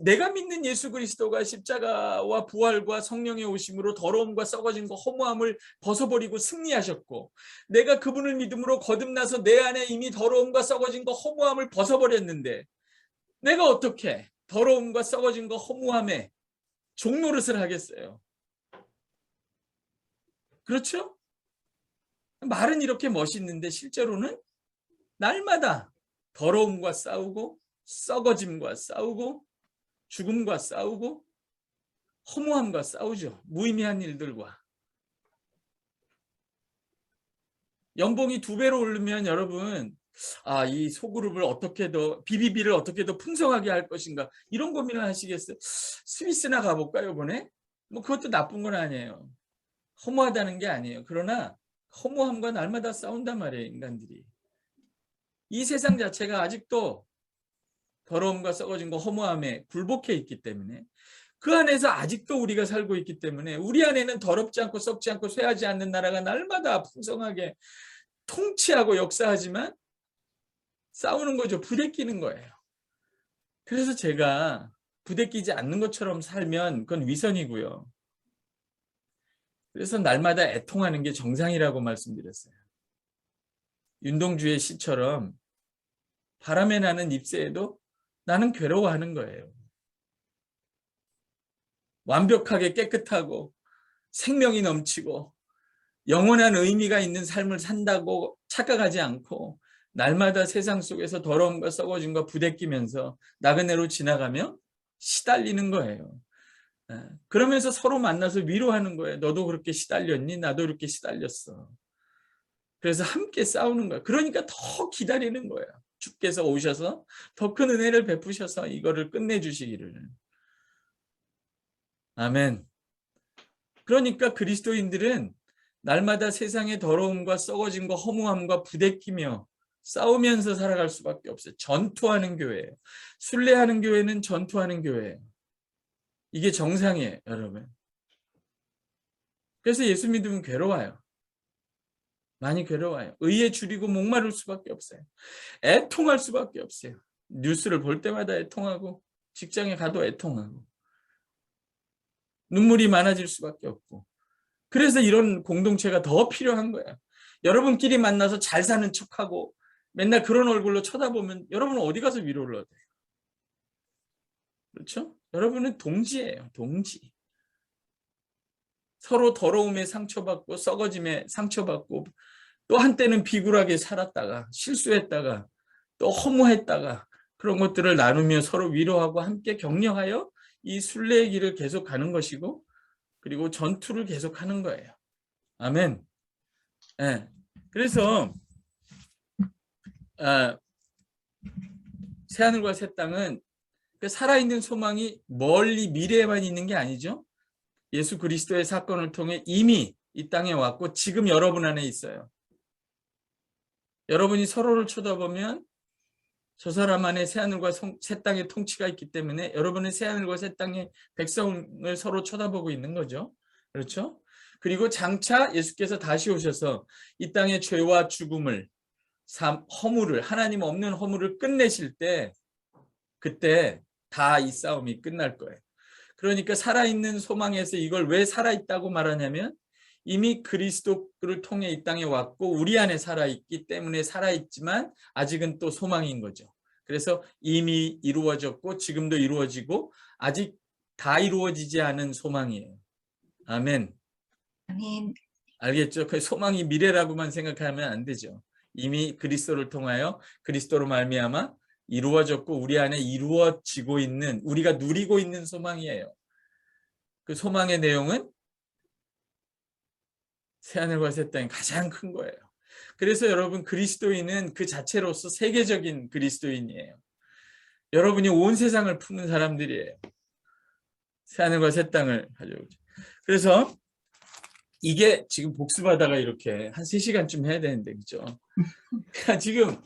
내가 믿는 예수 그리스도가 십자가와 부활과 성령의 오심으로 더러움과 썩어진 거, 허무함을 벗어버리고 승리하셨고, 내가 그분을 믿음으로 거듭나서 내 안에 이미 더러움과 썩어진 거, 허무함을 벗어버렸는데 내가 어떻게 더러움과 썩어진 거, 허무함에 종노릇을 하겠어요? 그렇죠? 말은 이렇게 멋있는데 실제로는 날마다 더러움과 싸우고, 썩어짐과 싸우고, 죽음과 싸우고, 허무함과 싸우죠. 무의미한 일들과. 연봉이 2배로 오르면 여러분, 이 소그룹을 어떻게 더, BBB를 어떻게 더 풍성하게 할 것인가, 이런 고민을 하시겠어요? 스위스나 가볼까요, 이번에? 뭐 그것도 나쁜 건 아니에요. 허무하다는 게 아니에요. 그러나 허무함과 날마다 싸운단 말이에요. 인간들이. 이 세상 자체가 아직도 더러움과 썩어진 거 허무함에 굴복해 있기 때문에 그 안에서 아직도 우리가 살고 있기 때문에 우리 안에는 더럽지 않고 썩지 않고 쇠하지 않는 나라가 날마다 풍성하게 통치하고 역사하지만 싸우는 거죠. 부대끼는 거예요. 그래서 제가 부대끼지 않는 것처럼 살면 그건 위선이고요. 그래서 날마다 애통하는 게 정상이라고 말씀드렸어요. 윤동주의 시처럼 바람에 나는 잎새에도 나는 괴로워하는 거예요. 완벽하게 깨끗하고 생명이 넘치고 영원한 의미가 있는 삶을 산다고 착각하지 않고 날마다 세상 속에서 더러움과 썩어짐과 부대끼면서 나그네로 지나가며 시달리는 거예요. 그러면서 서로 만나서 위로하는 거예요. 너도 그렇게 시달렸니? 나도 이렇게 시달렸어. 그래서 함께 싸우는 거예요. 그러니까 더 기다리는 거예요. 주께서 오셔서 더 큰 은혜를 베푸셔서 이거를 끝내주시기를. 아멘. 그러니까 그리스도인들은 날마다 세상의 더러움과 썩어짐과 허무함과 부대끼며 싸우면서 살아갈 수밖에 없어요. 전투하는 교회예요. 순례하는 교회는 전투하는 교회예요. 이게 정상이에요, 여러분. 그래서 예수 믿으면 괴로워요. 많이 괴로워요. 의에 줄이고 목마를 수밖에 없어요. 애통할 수밖에 없어요. 뉴스를 볼 때마다 애통하고 직장에 가도 애통하고 눈물이 많아질 수밖에 없고 그래서 이런 공동체가 더 필요한 거예요. 여러분끼리 만나서 잘 사는 척하고 맨날 그런 얼굴로 쳐다보면 여러분은 어디 가서 위로를 얻어요? 그렇죠? 여러분은 동지예요. 동지. 서로 더러움에 상처받고 썩어짐에 상처받고 또 한때는 비굴하게 살았다가 실수했다가 또 허무했다가 그런 것들을 나누며 서로 위로하고 함께 격려하여 이 순례의 길을 계속 가는 것이고 그리고 전투를 계속하는 거예요. 아멘. 네. 그래서 새하늘과 새 땅은 살아있는 소망이 멀리 미래에만 있는 게 아니죠. 예수 그리스도의 사건을 통해 이미 이 땅에 왔고 지금 여러분 안에 있어요. 여러분이 서로를 쳐다보면 저 사람 안에 새하늘과 새 땅의 통치가 있기 때문에 여러분은 새하늘과 새 땅의 백성을 서로 쳐다보고 있는 거죠. 그렇죠? 그리고 장차 예수께서 다시 오셔서 이 땅의 죄와 죽음을 허물을 하나님 없는 허물을 끝내실 때 그때 다 이 싸움이 끝날 거예요. 그러니까 살아있는 소망에서 이걸 왜 살아있다고 말하냐면 이미 그리스도를 통해 이 땅에 왔고 우리 안에 살아있기 때문에 살아있지만 아직은 또 소망인 거죠. 그래서 이미 이루어졌고 지금도 이루어지고 아직 다 이루어지지 않은 소망이에요. 아멘. 아멘. 알겠죠? 그 소망이 미래라고만 생각하면 안 되죠. 이미 그리스도를 통하여 그리스도로 말미암아 이루어졌고 우리 안에 이루어지고 있는 우리가 누리고 있는 소망이에요. 그 소망의 내용은 새하늘과 새 땅이 가장 큰 거예요. 그래서 여러분 그리스도인은 그 자체로서 세계적인 그리스도인이에요. 여러분이 온 세상을 품는 사람들이에요. 새하늘과 새 땅을 가지고. 그래서 이게 지금 복습하다가 이렇게 한 3시간쯤 해야 되는데 그죠? 그러니까 지금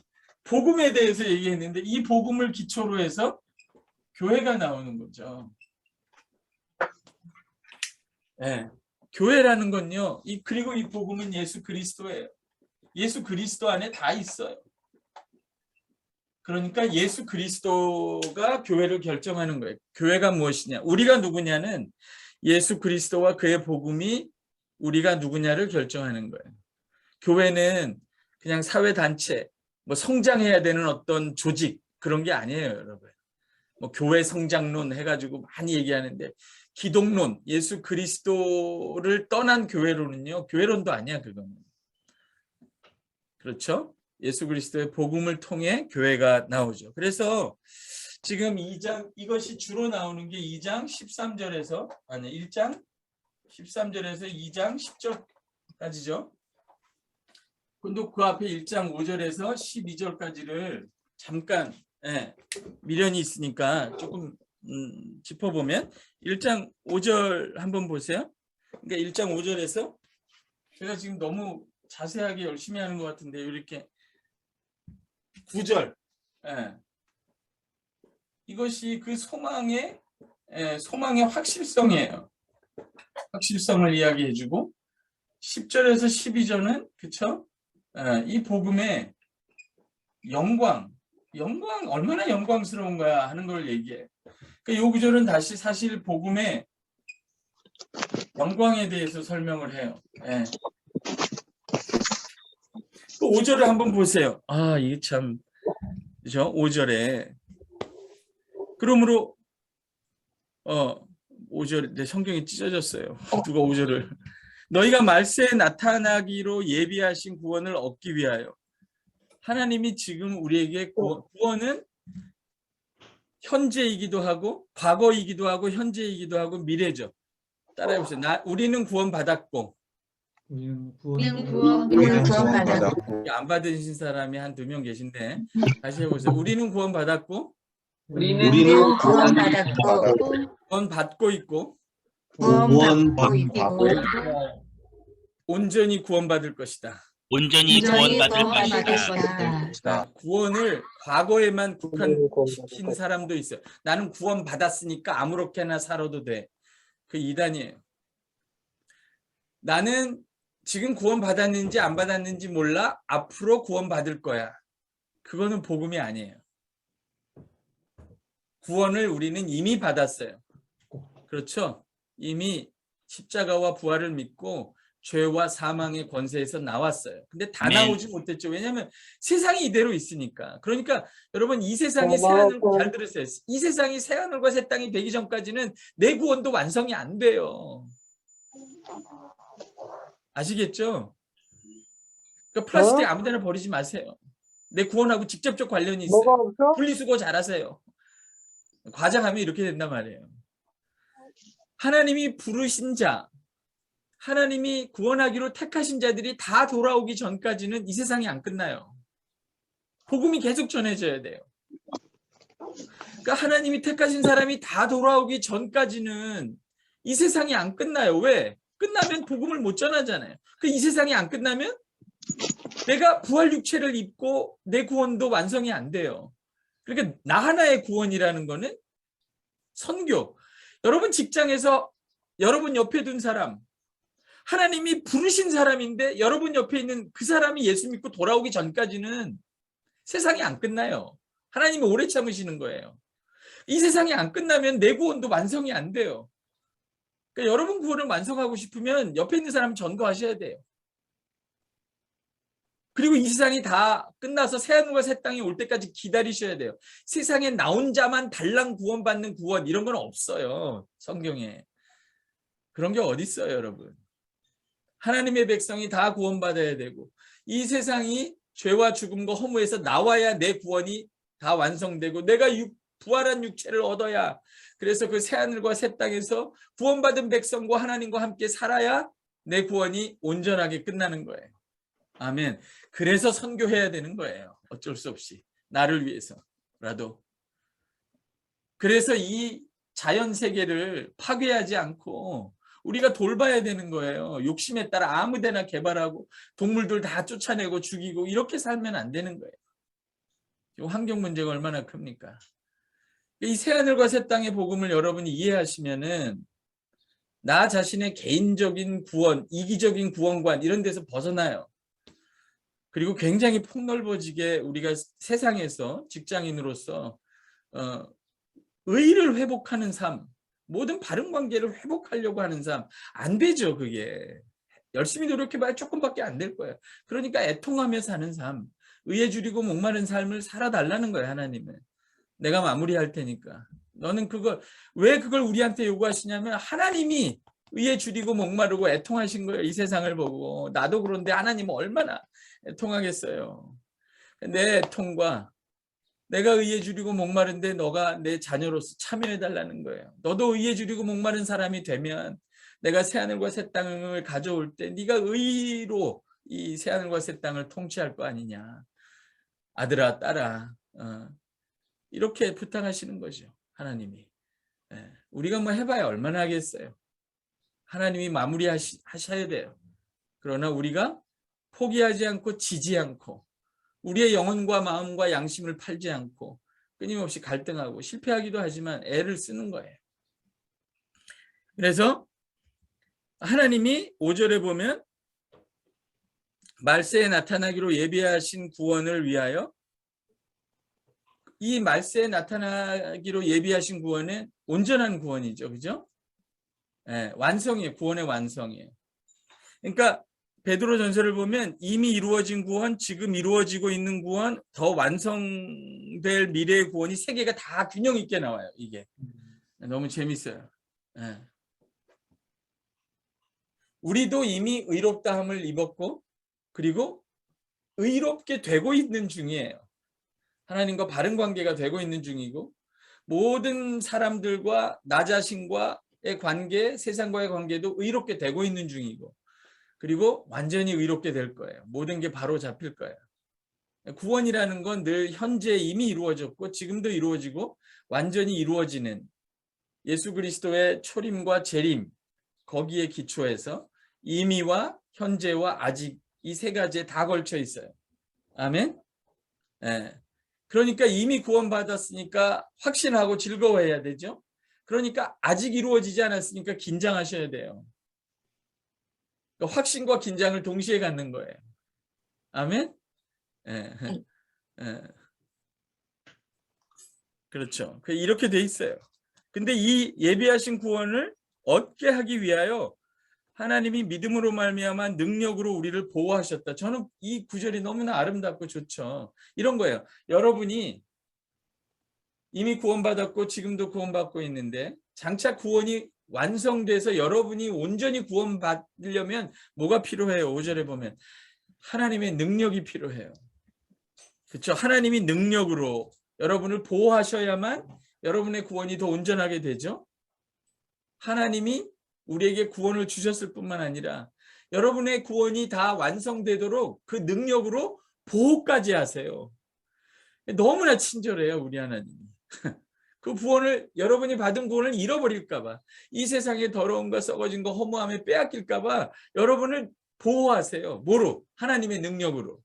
복음에 대해서 얘기했는데 이 복음을 기초로 해서 교회가 나오는 거죠. 네. 교회라는 건요. 그리고 이 복음은 예수 그리스도예요. 예수 그리스도 안에 다 있어요. 그러니까 예수 그리스도가 교회를 결정하는 거예요. 교회가 무엇이냐? 우리가 누구냐는 예수 그리스도와 그의 복음이 우리가 누구냐를 결정하는 거예요. 교회는 그냥 사회단체, 뭐 성장해야 되는 어떤 조직 그런 게 아니에요, 여러분. 뭐 교회 성장론 해가지고 많이 얘기하는데 기독론, 예수 그리스도를 떠난 교회론은요, 교회론도 아니야, 그거는. 그렇죠? 예수 그리스도의 복음을 통해 교회가 나오죠. 그래서 지금 2장, 이것이 주로 나오는 게 2장 13절에서, 아니 1장 13절에서 2장 10절까지죠. 근데 그 앞에 1장 5절에서 12절까지를 잠깐 미련이 있으니까 조금 짚어보면 1장 5절 한번 보세요. 그러니까 1장 5절에서 제가 지금 너무 자세하게 열심히 하는 것 같은데 이렇게 9절. 이것이 그 소망의 확실성이에요. 확실성을 이야기해주고 10절에서 12절은 그쵸? 이 복음의 영광 얼마나 영광스러운 거야 하는 걸 얘기해. 이 구절은 다시 사실 복음의 영광에 대해서 설명을 해요. 또 5절을 한번 보세요. 이게 참 그죠? 5절에 그러므로 5절 내 성경이 찢어졌어요. 누가 5절을 너희가 말세에 나타나기로 예비하신 구원을 얻기 위하여 하나님이 지금 우리에게 구원은 현재이기도 하고 과거이기도 하고 현재이기도 하고 미래죠. 따라해보세요. 우리는 구원받았고 구원받았고 안 받으신 사람이 한 2명 계신데 다시 해보세요. 우리는 구원받았고 우리는 구원받았고 구원받고 있고 구원받고 있고 온전히 구원받을 것이다. 온전히 구원받을 구원받을 것이다. 것이다. 구원을 과거에만 국한시킨 사람도 있어요. 나는 구원받았으니까 아무렇게나 살아도 돼. 그 이단이에요. 나는 지금 구원받았는지 안 받았는지 몰라. 앞으로 구원받을 거야. 그거는 복음이 아니에요. 구원을 우리는 이미 받았어요. 그렇죠? 이미 십자가와 부활을 믿고 죄와 사망의 권세에서 나왔어요. 근데 다 나오지 못했죠. 왜냐하면 세상이 이대로 있으니까. 그러니까 여러분 이 세상이 새하늘 잘 들으세요. 이 세상이 새하늘과 새 땅이 되기 전까지는 내 구원도 완성이 안 돼요. 아시겠죠? 그러니까 플라스틱 아무데나 버리지 마세요. 내 구원하고 직접적 관련이 있어요. 분리수거 잘하세요. 과장하면 이렇게 된단 말이에요. 하나님이 부르신 자, 하나님이 구원하기로 택하신 자들이 다 돌아오기 전까지는 이 세상이 안 끝나요. 복음이 계속 전해져야 돼요. 그러니까 하나님이 택하신 사람이 다 돌아오기 전까지는 이 세상이 안 끝나요. 왜? 끝나면 복음을 못 전하잖아요. 이 세상이 안 끝나면 내가 부활 육체를 입고 내 구원도 완성이 안 돼요. 그러니까 나 하나의 구원이라는 거는 선교. 여러분 직장에서 여러분 옆에 둔 사람, 하나님이 부르신 사람인데 여러분 옆에 있는 그 사람이 예수 믿고 돌아오기 전까지는 세상이 안 끝나요. 하나님이 오래 참으시는 거예요. 이 세상이 안 끝나면 내 구원도 완성이 안 돼요. 그러니까 여러분 구원을 완성하고 싶으면 옆에 있는 사람 전도하셔야 돼요. 그리고 이 세상이 다 끝나서 새하늘과 새 땅이 올 때까지 기다리셔야 돼요. 세상에 나온 자만 달랑 구원받는 구원 이런 건 없어요. 성경에. 그런 게 어디 있어요, 여러분. 하나님의 백성이 다 구원받아야 되고 이 세상이 죄와 죽음과 허무에서 나와야 내 구원이 다 완성되고 내가 부활한 육체를 얻어야 그래서 그 새하늘과 새 땅에서 구원받은 백성과 하나님과 함께 살아야 내 구원이 온전하게 끝나는 거예요. 아멘. 그래서 선교해야 되는 거예요. 어쩔 수 없이. 나를 위해서라도. 그래서 이 자연 세계를 파괴하지 않고 우리가 돌봐야 되는 거예요. 욕심에 따라 아무데나 개발하고 동물들 다 쫓아내고 죽이고 이렇게 살면 안 되는 거예요. 이 환경 문제가 얼마나 큽니까? 이 새하늘과 새 땅의 복음을 여러분이 이해하시면은 나 자신의 개인적인 구원, 이기적인 구원관 이런 데서 벗어나요. 그리고 굉장히 폭넓어지게 우리가 세상에서 직장인으로서 의의를 회복하는 삶, 모든 바른 관계를 회복하려고 하는 삶, 안 되죠. 그게 열심히 노력해봐야 조금밖에 안 될 거예요. 그러니까 애통하며 사는 삶, 의에 줄이고 목마른 삶을 살아달라는 거예요. 하나님은 내가 마무리할 테니까 너는 왜 그걸 우리한테 요구하시냐면 하나님이 의에 줄이고 목마르고 애통하신 거예요. 이 세상을 보고. 나도 그런데 하나님은 얼마나 애통하겠어요. 내 애통과 내가 의에 줄이고 목마른데 너가 내 자녀로서 참여해달라는 거예요. 너도 의에 줄이고 목마른 사람이 되면 내가 새하늘과 새 땅을 가져올 때 네가 의로 이 새하늘과 새 땅을 통치할 거 아니냐. 아들아 딸아 이렇게 부탁하시는 거죠. 하나님이. 우리가 뭐 해봐야 얼마나 하겠어요. 하나님이 마무리하셔야 돼요. 그러나 우리가 포기하지 않고 지지 않고 우리의 영혼과 마음과 양심을 팔지 않고 끊임없이 갈등하고 실패하기도 하지만 애를 쓰는 거예요. 그래서 하나님이 5절에 보면 말세에 나타나기로 예비하신 구원을 위하여, 이 말세에 나타나기로 예비하신 구원은 온전한 구원이죠. 그죠? 예, 완성이에요. 구원의 완성이에요. 그러니까 베드로전서를 보면 이미 이루어진 구원, 지금 이루어지고 있는 구원, 더 완성될 미래의 구원이 세 개가 다 균형 있게 나와요. 이게 너무 재밌어요. 예. 우리도 이미 의롭다함을 입었고 그리고 의롭게 되고 있는 중이에요. 하나님과 바른 관계가 되고 있는 중이고 모든 사람들과 나 자신과의 관계, 세상과의 관계도 의롭게 되고 있는 중이고 그리고 완전히 의롭게 될 거예요. 모든 게 바로 잡힐 거예요. 구원이라는 건 늘 현재 이미 이루어졌고 지금도 이루어지고 완전히 이루어지는 예수 그리스도의 초림과 재림, 거기에 기초해서 이미와 현재와 아직 이 세 가지에 다 걸쳐 있어요. 아멘. 예. 그러니까 이미 구원받았으니까 확신하고 즐거워해야 되죠. 그러니까 아직 이루어지지 않았으니까 긴장하셔야 돼요. 그러니까 확신과 긴장을 동시에 갖는 거예요. 아멘. 예. 예. 그렇죠. 이렇게 돼 있어요. 근데 이 예비하신 구원을 얻게 하기 위하여 하나님이 믿음으로 말미암아 능력으로 우리를 보호하셨다. 저는 이 구절이 너무나 아름답고 좋죠. 이런 거예요. 여러분이 이미 구원받았고 지금도 구원받고 있는데 장차 구원이 완성돼서 여러분이 온전히 구원받으려면 뭐가 필요해요? 5절에 보면 하나님의 능력이 필요해요. 그렇죠? 하나님이 능력으로 여러분을 보호하셔야만 여러분의 구원이 더 온전하게 되죠. 하나님이 우리에게 구원을 주셨을 뿐만 아니라 여러분의 구원이 다 완성되도록 그 능력으로 보호까지 하세요. 너무나 친절해요, 우리 하나님이. 그 구원을, 여러분이 받은 구원을 잃어버릴까 봐, 이 세상의 더러움과 썩어진 거 허무함에 빼앗길까 봐 여러분을 보호하세요. 뭐로? 하나님의 능력으로.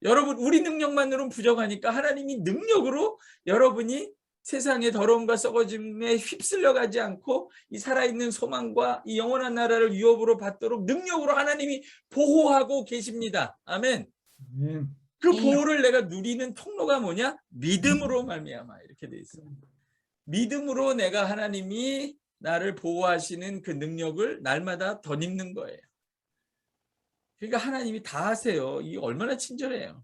여러분, 우리 능력만으로는 부족하니까 하나님이 능력으로 여러분이 세상의 더러움과 썩어짐에 휩쓸려 가지 않고 이 살아있는 소망과 이 영원한 나라를 유업으로 받도록 능력으로 하나님이 보호하고 계십니다. 아멘. 그 보호를 내가 누리는 통로가 뭐냐? 믿음으로 말미암아. 이렇게 돼 있어요. 믿음으로 내가 하나님이 나를 보호하시는 그 능력을 날마다 덧입는 거예요. 그러니까 하나님이 다 하세요. 이게 얼마나 친절해요.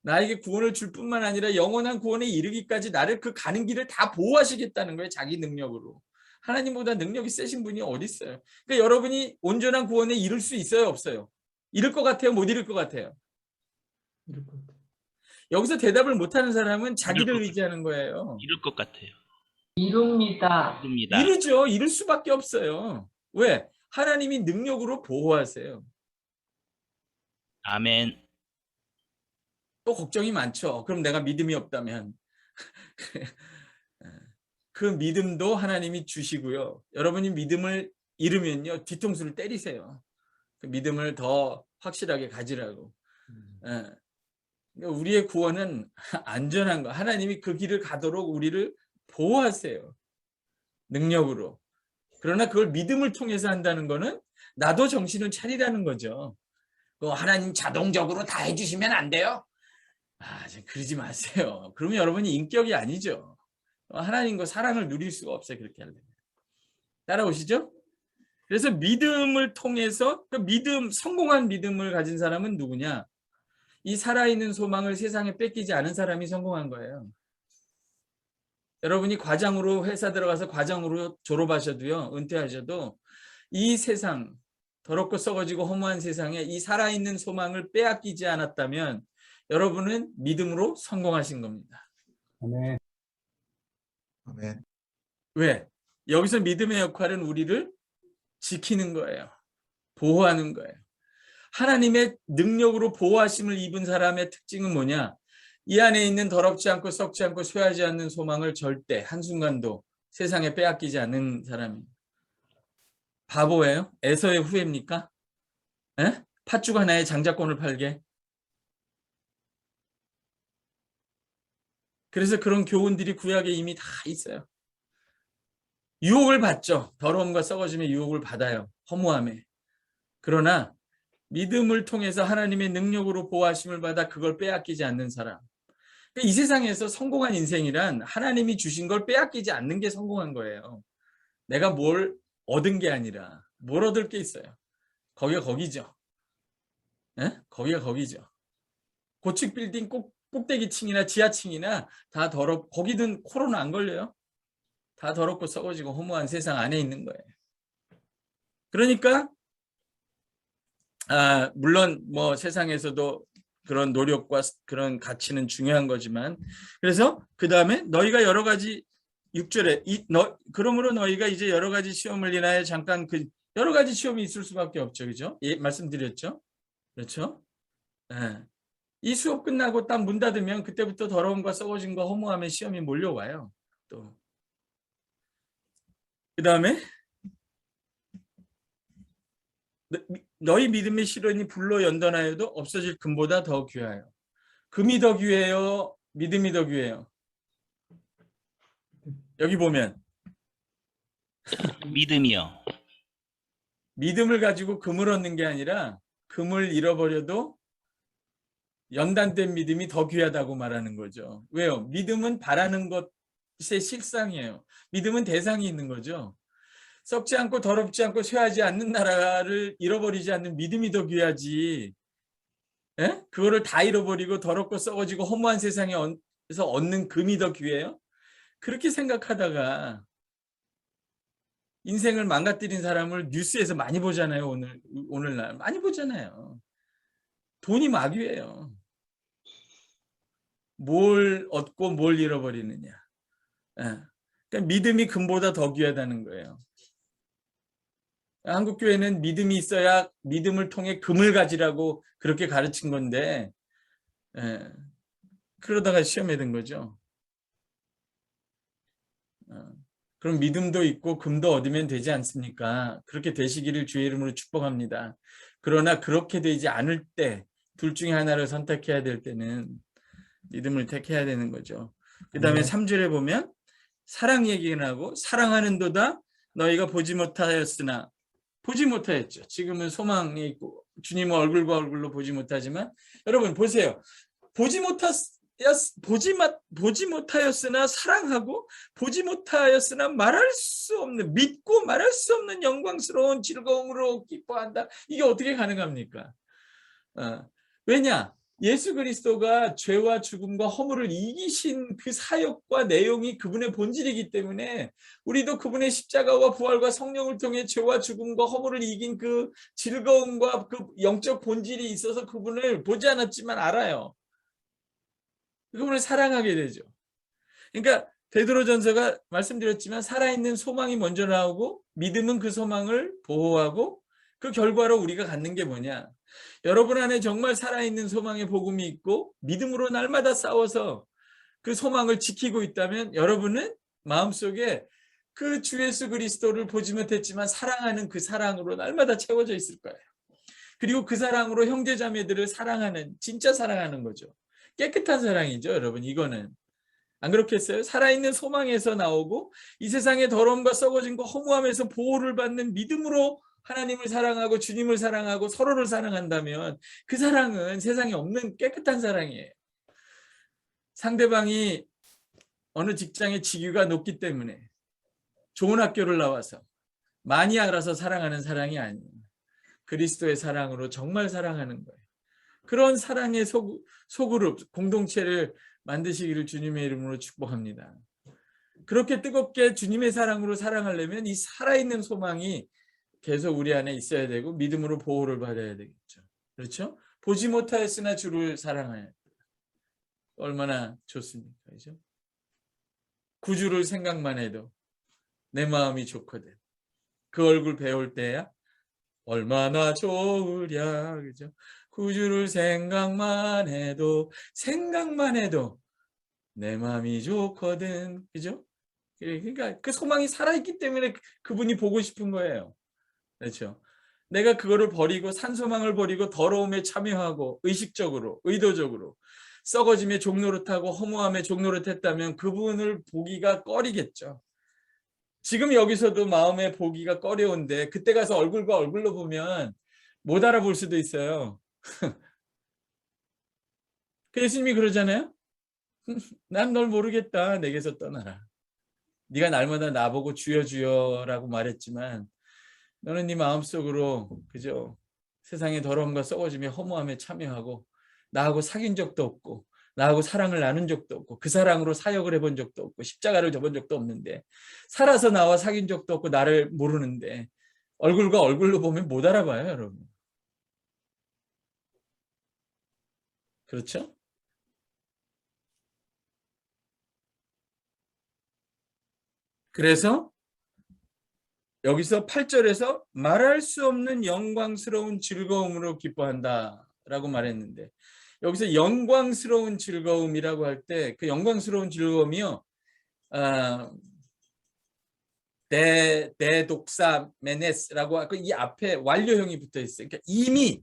나에게 구원을 줄 뿐만 아니라 영원한 구원에 이르기까지 나를 그 가는 길을 다 보호하시겠다는 거예요. 자기 능력으로. 하나님보다 능력이 세신 분이 어디 있어요? 그러니까 여러분이 온전한 구원에 이를 수 있어요? 없어요? 이를 것 같아요? 못 이룰 것 같아요? 이럴 것 같아요. 여기서 대답을 못하는 사람은 자기를 의지하는 거예요. 이룰 것 같아요. 이룹니다. 이룹니다. 이르죠. 이룰 수밖에 없어요. 왜? 하나님이 능력으로 보호하세요. 아멘. 또 걱정이 많죠. 그럼 내가 믿음이 없다면 그 믿음도 하나님이 주시고요. 여러분이 믿음을 잃으면요, 뒤통수를 때리세요. 그 믿음을 더 확실하게 가지라고. 그러니까 우리의 구원은 안전한 거. 하나님이 그 길을 가도록 우리를 보호하세요. 능력으로. 그러나 그걸 믿음을 통해서 한다는 거는 나도 정신을 차리라는 거죠. 하나님 자동적으로 다 해주시면 안 돼요? 그러지 마세요. 그러면 여러분이 인격이 아니죠. 하나님과 사랑을 누릴 수가 없어요. 그렇게 하려면. 따라오시죠? 그래서 믿음을 통해서 그 믿음, 성공한 믿음을 가진 사람은 누구냐? 이 살아있는 소망을 세상에 뺏기지 않은 사람이 성공한 거예요. 여러분이 과장으로 회사 들어가서 과장으로 졸업하셔도요, 은퇴하셔도 이 세상, 더럽고 썩어지고 허무한 세상에 이 살아있는 소망을 빼앗기지 않았다면 여러분은 믿음으로 성공하신 겁니다. 아멘. 아멘. 왜? 여기서 믿음의 역할은 우리를 지키는 거예요. 보호하는 거예요. 하나님의 능력으로 보호하심을 입은 사람의 특징은 뭐냐? 이 안에 있는 더럽지 않고 썩지 않고 쇠하지 않는 소망을 절대 한순간도 세상에 빼앗기지 않는 사람입니다. 바보예요? 에서의 후예입니까? 8 팥죽 하나에 장자권을 팔게? 그래서 그런 교훈들이 구약에 이미 다 있어요. 유혹을 받죠. 더러움과 썩어짐의 유혹을 받아요. 허무함에. 그러나 믿음을 통해서 하나님의 능력으로 보호하심을 받아 그걸 빼앗기지 않는 사람. 이 세상에서 성공한 인생이란 하나님이 주신 걸 빼앗기지 않는 게 성공한 거예요. 내가 뭘 얻은 게 아니라 뭘 얻을 게 있어요. 거기가 거기죠. 에? 거기가 거기죠. 고층 빌딩 꼭대기층이나 지하층이나 다 거기든 코로나 안 걸려요. 다 더럽고 썩어지고 허무한 세상 안에 있는 거예요. 그러니까 물론 뭐 세상에서도 그런 노력과 그런 가치는 중요한 거지만, 그래서 그 다음에 너희가 여러 가지 6절에 그러므로 너희가 이제 여러 가지 시험을 인하여 잠깐 여러 가지 시험이 있을 수밖에 없죠. 그죠? 예, 말씀드렸죠. 그렇죠? 예. 이 수업 끝나고 딱 문 닫으면 그때부터 더러움과 썩어짐과 허무함의 시험이 몰려와요. 또 그 다음에 너희 믿음의 실현이 불로 연단하여도 없어질 금보다 더 귀하여. 금이 더 귀해요? 믿음이 더 귀해요? 여기 보면 믿음이요. 믿음을 가지고 금을 얻는 게 아니라 금을 잃어버려도 연단된 믿음이 더 귀하다고 말하는 거죠. 왜요? 믿음은 바라는 것의 실상이에요. 믿음은 대상이 있는 거죠. 썩지 않고 더럽지 않고 쇠하지 않는 나라를 잃어버리지 않는 믿음이 더 귀하지. 예? 그거를 다 잃어버리고 더럽고 썩어지고 허무한 세상에서 얻는 금이 더 귀해요? 그렇게 생각하다가 인생을 망가뜨린 사람을 뉴스에서 많이 보잖아요. 오늘날 많이 보잖아요. 돈이 마귀예요. 뭘 얻고 뭘 잃어버리느냐. 예. 그러니까 믿음이 금보다 더 귀하다는 거예요. 한국 교회는 믿음이 있어야 믿음을 통해 금을 가지라고 그렇게 가르친 건데, 예. 그러다가 시험에 든 거죠. 그럼 믿음도 있고 금도 얻으면 되지 않습니까? 그렇게 되시기를 주의 이름으로 축복합니다. 그러나 그렇게 되지 않을 때, 둘 중에 하나를 선택해야 될 때는 믿음을 택해야 되는 거죠. 그 다음에 3절에 보면 사랑 얘기가 나고, 사랑하는도다 너희가 보지 못하였으나, 보지 못하였죠. 지금은 소망이 있고 주님의 얼굴과 얼굴로 보지 못하지만, 여러분 보세요. 보지 못하였으나 사랑하고, 보지 못하였으나 말할 수 없는, 믿고 말할 수 없는 영광스러운 즐거움으로 기뻐한다. 이게 어떻게 가능합니까? 왜냐? 예수 그리스도가 죄와 죽음과 허물을 이기신 그 사역과 내용이 그분의 본질이기 때문에 우리도 그분의 십자가와 부활과 성령을 통해 죄와 죽음과 허물을 이긴 그 즐거움과 그 영적 본질이 있어서 그분을 보지 않았지만 알아요. 그분을 사랑하게 되죠. 그러니까 베드로전서가 말씀드렸지만 살아있는 소망이 먼저 나오고 믿음은 그 소망을 보호하고, 그 결과로 우리가 갖는 게 뭐냐? 여러분 안에 정말 살아있는 소망의 복음이 있고 믿음으로 날마다 싸워서 그 소망을 지키고 있다면 여러분은 마음속에 그 주 예수 그리스도를 보지 못했지만 사랑하는 그 사랑으로 날마다 채워져 있을 거예요. 그리고 그 사랑으로 형제자매들을 사랑하는, 진짜 사랑하는 거죠. 깨끗한 사랑이죠, 여러분. 이거는 안 그렇겠어요? 살아있는 소망에서 나오고 이 세상의 더러움과 썩어짐과 허무함에서 보호를 받는 믿음으로 하나님을 사랑하고 주님을 사랑하고 서로를 사랑한다면 그 사랑은 세상에 없는 깨끗한 사랑이에요. 상대방이 어느 직장의 직위가 높기 때문에 좋은 학교를 나와서 많이 알아서 사랑하는 사랑이 아니에요. 그리스도의 사랑으로 정말 사랑하는 거예요. 그런 사랑의 소그룹, 공동체를 만드시기를 주님의 이름으로 축복합니다. 그렇게 뜨겁게 주님의 사랑으로 사랑하려면 이 살아있는 소망이 계속 우리 안에 있어야 되고 믿음으로 보호를 받아야 되겠죠. 그렇죠? 보지 못하였으나 주를 사랑하였다. 얼마나 좋습니까? 그렇죠? 구주를 생각만 해도 내 마음이 좋거든. 그 얼굴 배울 때야 얼마나 좋으랴. 그죠? 구주를 생각만 해도 내 마음이 좋거든. 그죠? 그러니까 그 소망이 살아있기 때문에 그분이 보고 싶은 거예요. 그렇죠? 내가 그거를 버리고 산소망을 버리고 더러움에 참여하고 의식적으로 의도적으로 썩어짐의 종노릇하고 허무함의 종노릇했다면 그분을 보기가 꺼리겠죠. 지금 여기서도 마음에 보기가 꺼려운데 그때 가서 얼굴과 얼굴로 보면 못 알아볼 수도 있어요. 예수님이 그러잖아요. 난 널 모르겠다. 내게서 떠나라. 네가 날마다 나보고 주여 주여라고 말했지만 너는 네 마음속으로 그저 세상의 더러움과 썩어짐의 허무함에 참여하고 나하고 사귄 적도 없고 나하고 사랑을 나눈 적도 없고 그 사랑으로 사역을 해본 적도 없고 십자가를 져본 적도 없는데 살아서 나와 사귄 적도 없고 나를 모르는데 얼굴과 얼굴로 보면 못 알아봐요, 여러분. 그렇죠? 그래서 여기서 8절에서 말할 수 없는 영광스러운 즐거움으로 기뻐한다라고 말했는데 여기서 영광스러운 즐거움이라고 할 때 그 영광스러운 즐거움이요. 데독사메네스라고 하고 이 앞에 완료형이 붙어 있어요. 그러니까 이미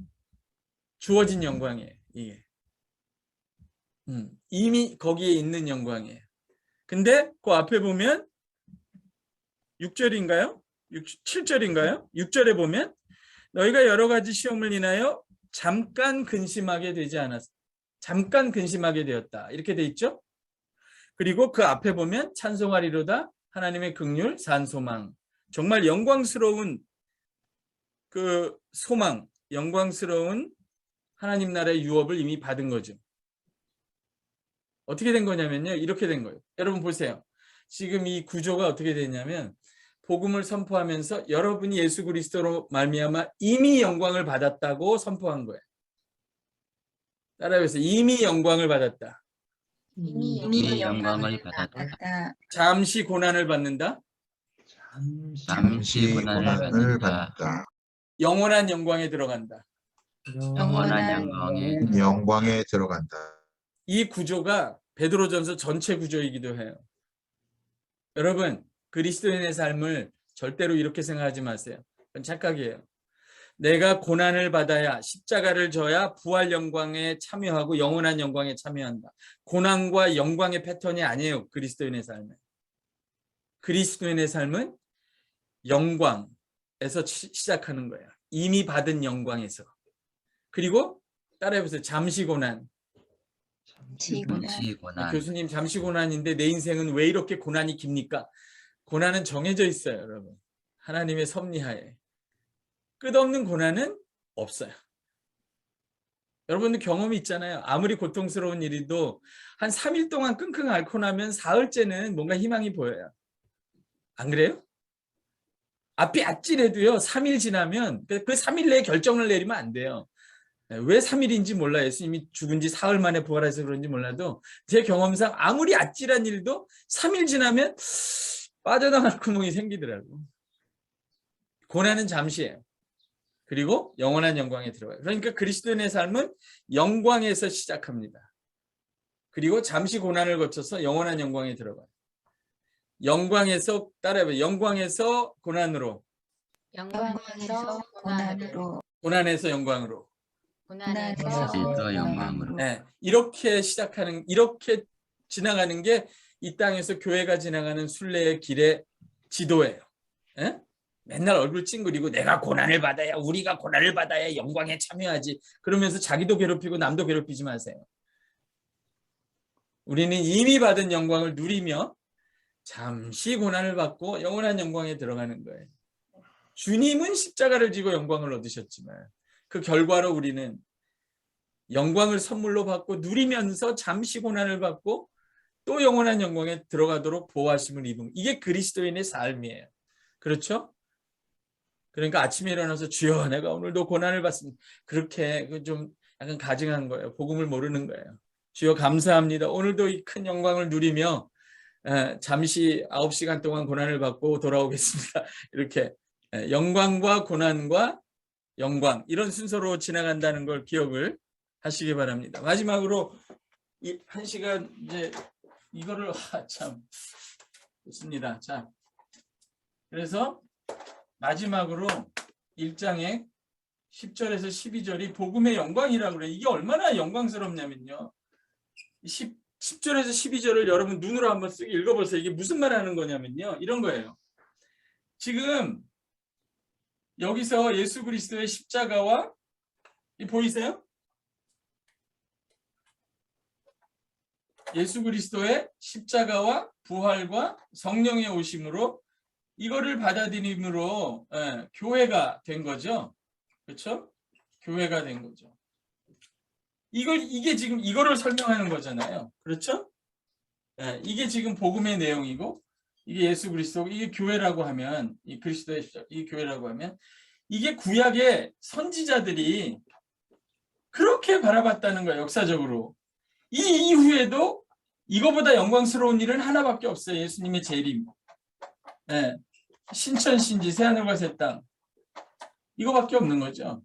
주어진 영광이에요. 이게. 이미 거기에 있는 영광이에요. 근데 그 앞에 보면 6절인가요? 7절인가요? 6절에 보면 너희가 여러 가지 시험을 인하여 잠깐 근심하게 되지 않았어. 잠깐 근심하게 되었다. 이렇게 돼 있죠? 그리고 그 앞에 보면 찬송하리로다 하나님의 긍휼 산소망. 정말 영광스러운 그 소망, 영광스러운 하나님 나라의 유업을 이미 받은 거죠. 어떻게 된 거냐면요. 이렇게 된 거예요. 여러분 보세요. 지금 이 구조가 어떻게 됐냐면 복음을 선포하면서 여러분이 예수 그리스도로 말미암아 이미 영광을 받았다고 선포한 거예요. 따라해서 이미 영광을 받았다. 이미 영광을 받았다. 잠시 고난을 받는다. 잠시 고난을 받는다. 영원한 영광에 들어간다. 영원한 영광에 들어간다. 이 구조가 베드로전서 전체 구조이기도 해요. 여러분, 그리스도인의 삶을 절대로 이렇게 생각하지 마세요. 그건 착각이에요. 내가 고난을 받아야 십자가를 져야 부활 영광에 참여하고 영원한 영광에 참여한다. 고난과 영광의 패턴이 아니에요. 그리스도인의 삶은. 그리스도인의 삶은 영광에서 시작하는 거예요. 이미 받은 영광에서. 그리고 따라해보세요. 잠시 고난. 잠시 고난. 교수님 잠시 고난인데 내 인생은 왜 이렇게 고난이 깁니까? 고난은 정해져 있어요, 여러분. 하나님의 섭리하에. 끝없는 고난은 없어요. 여러분들 경험이 있잖아요. 아무리 고통스러운 일이도 한 3일 동안 끙끙 앓고 나면 사흘째는 뭔가 희망이 보여요. 안 그래요? 앞이 아찔해도요. 3일 지나면 그 3일 내에 결정을 내리면 안 돼요. 왜 3일인지 몰라요. 예수님이 죽은 지 사흘 만에 부활해서 그런지 몰라도 제 경험상 아무리 아찔한 일도 3일 지나면 빠져나갈 구멍이 생기더라고. 고난은 잠시예요. 그리고 영원한 영광에 들어가요. 그러니까 그리스도인의 삶은 영광에서 시작합니다. 그리고 잠시 고난을 거쳐서 영원한 영광에 들어가요. 영광에서 따라해봐요. 영광에서 고난으로. 영광에서 고난으로. 고난에서 영광으로. 고난에서 영광으로. 네, 이렇게 시작하는, 이렇게 지나가는 게 이 땅에서 교회가 지나가는 순례의 길의 지도예요. 네? 맨날 얼굴 찡그리고 내가 고난을 받아야, 우리가 고난을 받아야 영광에 참여하지. 그러면서 자기도 괴롭히고 남도 괴롭히지 마세요. 우리는 이미 받은 영광을 누리며 잠시 고난을 받고 영원한 영광에 들어가는 거예요. 주님은 십자가를 지고 영광을 얻으셨지만 그 결과로 우리는 영광을 선물로 받고 누리면서 잠시 고난을 받고 또 영원한 영광에 들어가도록 보호하심을 입은, 이게 그리스도인의 삶이에요. 그렇죠? 그러니까 아침에 일어나서 주여 내가 오늘도 고난을 받습니다. 그렇게 좀 약간 가증한 거예요. 복음을 모르는 거예요. 주여 감사합니다. 오늘도 이 큰 영광을 누리며 잠시 9시간 동안 고난을 받고 돌아오겠습니다. 이렇게 영광과 고난과 영광, 이런 순서로 지나간다는 걸 기억을 하시기 바랍니다. 마지막으로 이 1시간 이제 이거를 참 좋습니다. 자, 그래서 마지막으로 1장의 10절에서 12절이 복음의 영광이라고 그래요. 이게 얼마나 영광스럽냐면요. 10절에서 12절을 여러분 눈으로 한번 쓰기 읽어보세요. 이게 무슨 말 하는 거냐면요. 이런 거예요. 지금 여기서 예수 그리스도의 십자가와 이 보이세요? 예수 그리스도의 십자가와 부활과 성령의 오심으로 이거를 받아들임으로 교회가 된 거죠. 그렇죠? 교회가 된 거죠. 이게 지금 이거를 설명하는 거잖아요. 그렇죠? 이게 지금 복음의 내용이고 이게 예수 그리스도, 이게 교회라고 하면 이 그리스도의 십자가, 이 교회라고 하면 이게 구약의 선지자들이 그렇게 바라봤다는 거예요. 역사적으로. 이 이후에도 이거보다 영광스러운 일은 하나밖에 없어요. 예수님의 재림. 신천신지 새하늘과 새 땅. 이거밖에 없는 거죠.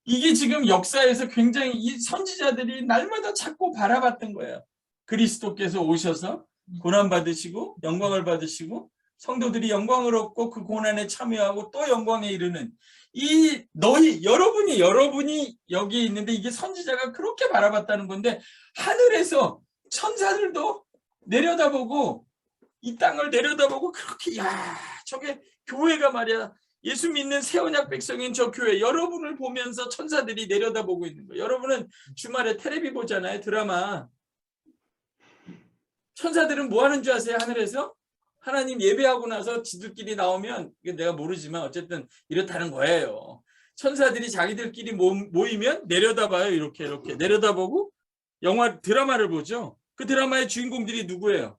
이게 지금 역사에서 굉장히 이 선지자들이 날마다 찾고 바라봤던 거예요. 그리스도께서 오셔서 고난받으시고 영광을 받으시고 성도들이 영광을 얻고 그 고난에 참여하고 또 영광에 이르는 이 여러분이 여기에 있는데 이게 선지자가 그렇게 바라봤다는 건데 하늘에서 천사들도 내려다보고 이 땅을 내려다보고 그렇게 야 저게 교회가 말이야. 예수 믿는 새 언약 백성인 저 교회 여러분을 보면서 천사들이 내려다보고 있는 거예요. 여러분은 주말에 텔레비 보잖아요. 드라마. 천사들은 뭐 하는 줄 아세요? 하늘에서? 하나님 예배하고 나서 지들끼리 나오면 이게 내가 모르지만 어쨌든 이렇다는 거예요. 천사들이 자기들끼리 모이면 내려다봐요. 이렇게 내려다보고 드라마를 보죠. 그 드라마의 주인공들이 누구예요?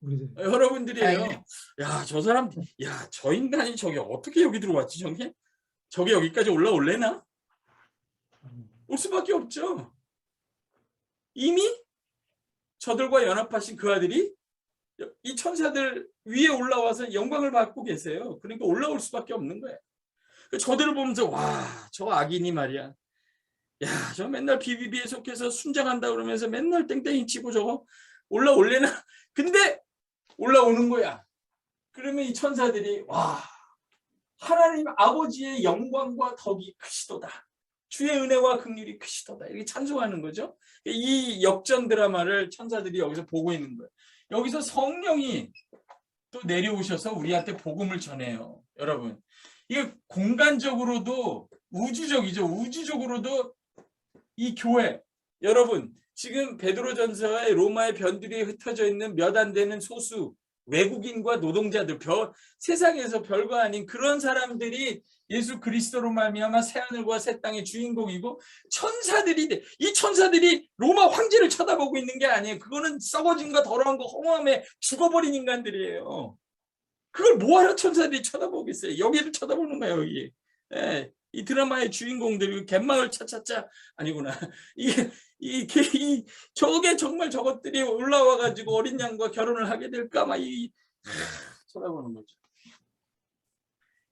우리들. 여러분들이에요. 야, 저 사람, 저 인간이 저기 어떻게 여기 들어왔지? 저게 여기까지 올라올래나? 올 수밖에 없죠. 이미 저들과 연합하신 그 아들이 이 천사들 위에 올라와서 영광을 받고 계세요. 그러니까 올라올 수밖에 없는 거예요. 저들을 보면서 와, 저 악인이 말이야. 야, 저 맨날 BBB에 속해서 순장한다 그러면서 맨날 땡땡이 치고 저거 올라올래나? 근데 올라오는 거야. 그러면 이 천사들이 와, 하나님 아버지의 영광과 덕이 크시도다. 주의 은혜와 긍휼이 크시도다. 이렇게 찬송하는 거죠. 이 역전 드라마를 천사들이 여기서 보고 있는 거예요. 여기서 성령이 또 내려오셔서 우리한테 복음을 전해요. 여러분, 이게 공간적으로도 우주적이죠. 우주적으로도 이 교회, 여러분 지금 베드로전서에 로마의 변두리에 흩어져 있는 몇 안 되는 소수 외국인과 노동자들, 세상에서 별거 아닌 그런 사람들이 예수 그리스도로 말미암아 새하늘과 새 땅의 주인공이고 이 천사들이 로마 황제를 쳐다보고 있는 게 아니에요. 그거는 썩어진 거 더러운 거 허무함에 죽어버린 인간들이에요. 그걸 뭐하러 천사들이 쳐다보겠어요. 여기를 쳐다보는 거예요. 여기. 이 드라마의 주인공들이 갯마을 차차차 아니구나. 저게 정말 저것들이 올라와 가지고 어린 양과 결혼을 하게 될까 막 쳐다보는 거죠.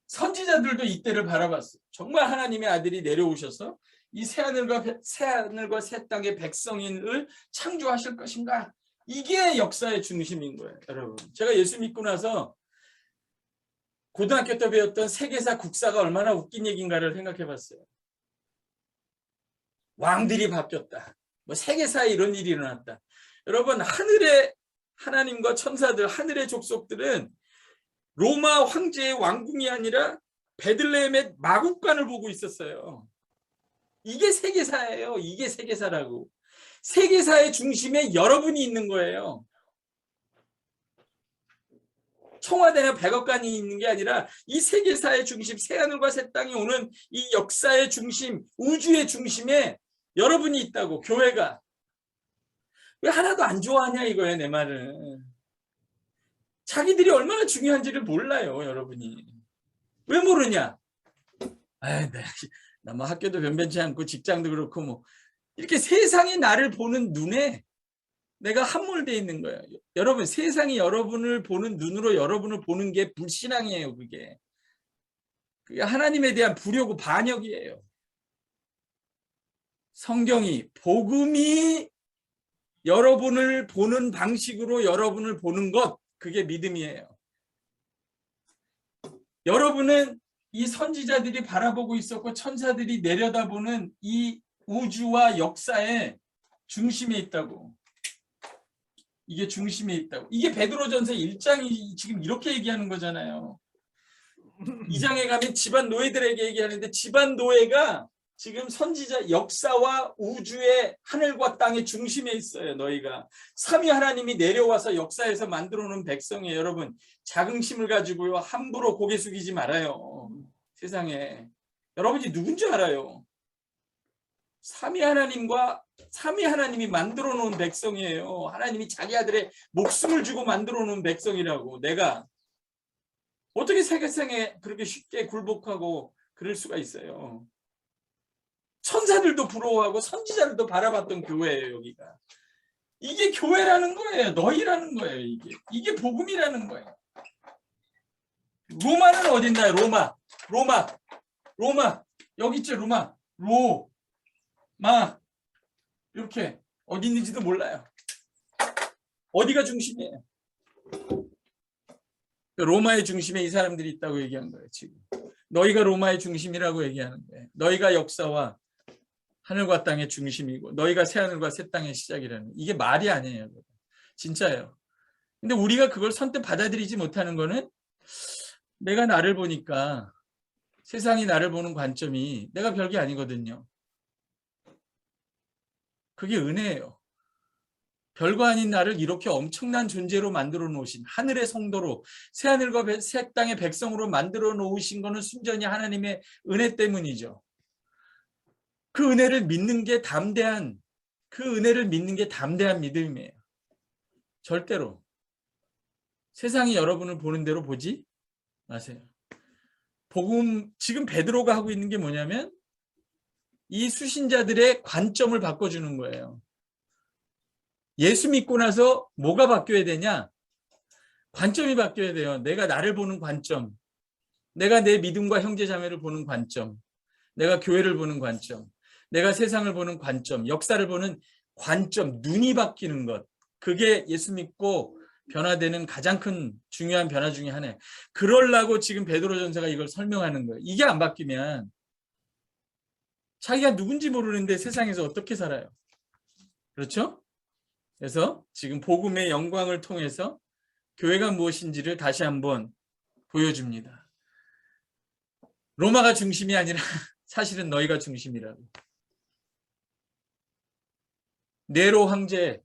선지자들도 이때를 바라봤어요. 정말 하나님의 아들이 내려오셔서 이 새하늘과 새 땅의 백성인을 창조하실 것인가? 이게 역사의 중심인 거예요, 여러분. 제가 예수 믿고 나서 고등학교 때 배웠던 세계사 국사가 얼마나 웃긴 얘기인가를 생각해 봤어요. 왕들이 바뀌었다. 세계사에 이런 일이 일어났다. 여러분, 하늘의 하나님과 천사들, 하늘의 족속들은 로마 황제의 왕궁이 아니라 베들레헴의 마국간을 보고 있었어요. 이게 세계사예요. 이게 세계사라고. 세계사의 중심에 여러분이 있는 거예요. 청와대나 백악관이 있는 게 아니라 이 세계사의 중심, 새하늘과 새 땅이 오는 이 역사의 중심, 우주의 중심에 여러분이 있다고. 교회가. 왜 하나도 안 좋아하냐 이거예요, 내 말은. 자기들이 얼마나 중요한지를 몰라요, 여러분이. 왜 모르냐? 나 뭐 학교도 변변치 않고 직장도 그렇고 이렇게 세상이 나를 보는 눈에 내가 함몰되어 있는 거예요. 여러분, 세상이 여러분을 보는 눈으로 여러분을 보는 게 불신앙이에요. 그게 하나님에 대한 불효고 반역이에요. 성경이, 복음이 여러분을 보는 방식으로 여러분을 보는 것, 그게 믿음이에요. 여러분은 이 선지자들이 바라보고 있었고 천사들이 내려다보는 이 우주와 역사의 중심에 있다고. 이게 중심에 있다고. 이게 베드로전서 1장이 지금 이렇게 얘기하는 거잖아요. 2장에 가면 집안 노예들에게 얘기하는데 집안 노예가 지금 선지자 역사와 우주의 하늘과 땅의 중심에 있어요. 너희가 삼위 하나님이 내려와서 역사에서 만들어 놓은 백성이에요. 여러분 자긍심을 가지고요 함부로 고개 숙이지 말아요. 세상에 여러분이 누군지 알아요. 삼위 하나님이 만들어 놓은 백성이에요. 하나님이 자기 아들의 목숨을 주고 만들어 놓은 백성이라고. 내가 어떻게 세상에 그렇게 쉽게 굴복하고 그럴 수가 있어요. 천사들도 부러워하고 선지자들도 바라봤던 교회예요. 여기가. 이게 교회라는 거예요. 너희라는 거예요. 이게 복음이라는 거예요. 로마는 어딘가요? 로마 여기 있죠. 로마 이렇게 어디 있는지도 몰라요. 어디가 중심이에요? 로마의 중심에 이 사람들이 있다고 얘기한 거예요. 지금 너희가 로마의 중심이라고 얘기하는 거예요. 너희가 역사와 하늘과 땅의 중심이고 너희가 새하늘과 새 땅의 시작이라는, 이게 말이 아니에요. 진짜예요. 근데 우리가 그걸 선뜻 받아들이지 못하는 거는 내가 나를 보니까 세상이 나를 보는 관점이 내가 별게 아니거든요. 그게 은혜예요. 별거 아닌 나를 이렇게 엄청난 존재로 만들어 놓으신, 하늘의 성도로 새하늘과 새 땅의 백성으로 만들어 놓으신 거는 순전히 하나님의 은혜 때문이죠. 그 은혜를 믿는 게 담대한 믿음이에요. 절대로 세상이 여러분을 보는 대로 보지 마세요. 복음, 지금 베드로가 하고 있는 게 뭐냐면 이 수신자들의 관점을 바꿔주는 거예요. 예수 믿고 나서 뭐가 바뀌어야 되냐? 관점이 바뀌어야 돼요. 내가 나를 보는 관점, 내가 내 믿음과 형제자매를 보는 관점, 내가 교회를 보는 관점, 내가 세상을 보는 관점, 역사를 보는 관점, 눈이 바뀌는 것. 그게 예수 믿고 변화되는 가장 큰 중요한 변화 중에 하나예요. 그러려고 지금 베드로전서가 이걸 설명하는 거예요. 이게 안 바뀌면 자기가 누군지 모르는데 세상에서 어떻게 살아요? 그렇죠? 그래서 지금 복음의 영광을 통해서 교회가 무엇인지를 다시 한번 보여줍니다. 로마가 중심이 아니라 사실은 너희가 중심이라고. 네로 황제,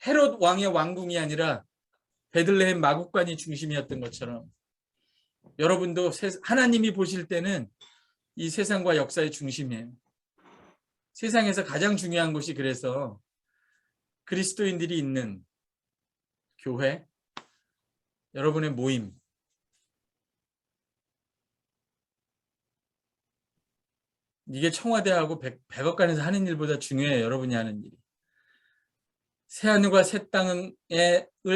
헤롯 왕의 왕궁이 아니라 베들레헴 마국간이 중심이었던 것처럼 여러분도 하나님이 보실 때는 이 세상과 역사의 중심이에요. 세상에서 가장 중요한 것이 그래서 그리스도인들이 있는 교회, 여러분의 모임, 이게 청와대하고 백악관에서 하는 일보다 중요해요. 여러분이 하는 일이. 새하늘과 새 땅을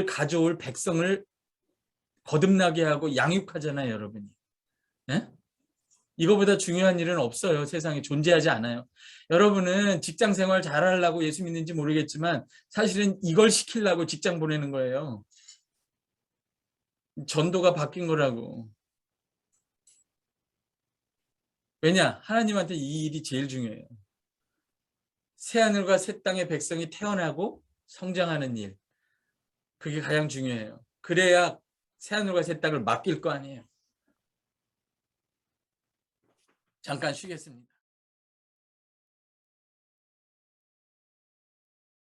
가져올 백성을 거듭나게 하고 양육하잖아요. 여러분이. 네? 이거보다 중요한 일은 없어요. 세상에 존재하지 않아요. 여러분은 직장 생활 잘하려고 예수 믿는지 모르겠지만 사실은 이걸 시키려고 직장 보내는 거예요. 전도가 바뀐 거라고. 왜냐? 하나님한테 이 일이 제일 중요해요. 새하늘과 새 땅의 백성이 태어나고 성장하는 일. 그게 가장 중요해요. 그래야 새하늘과 새 땅을 맡길 거 아니에요. 잠깐 쉬겠습니다.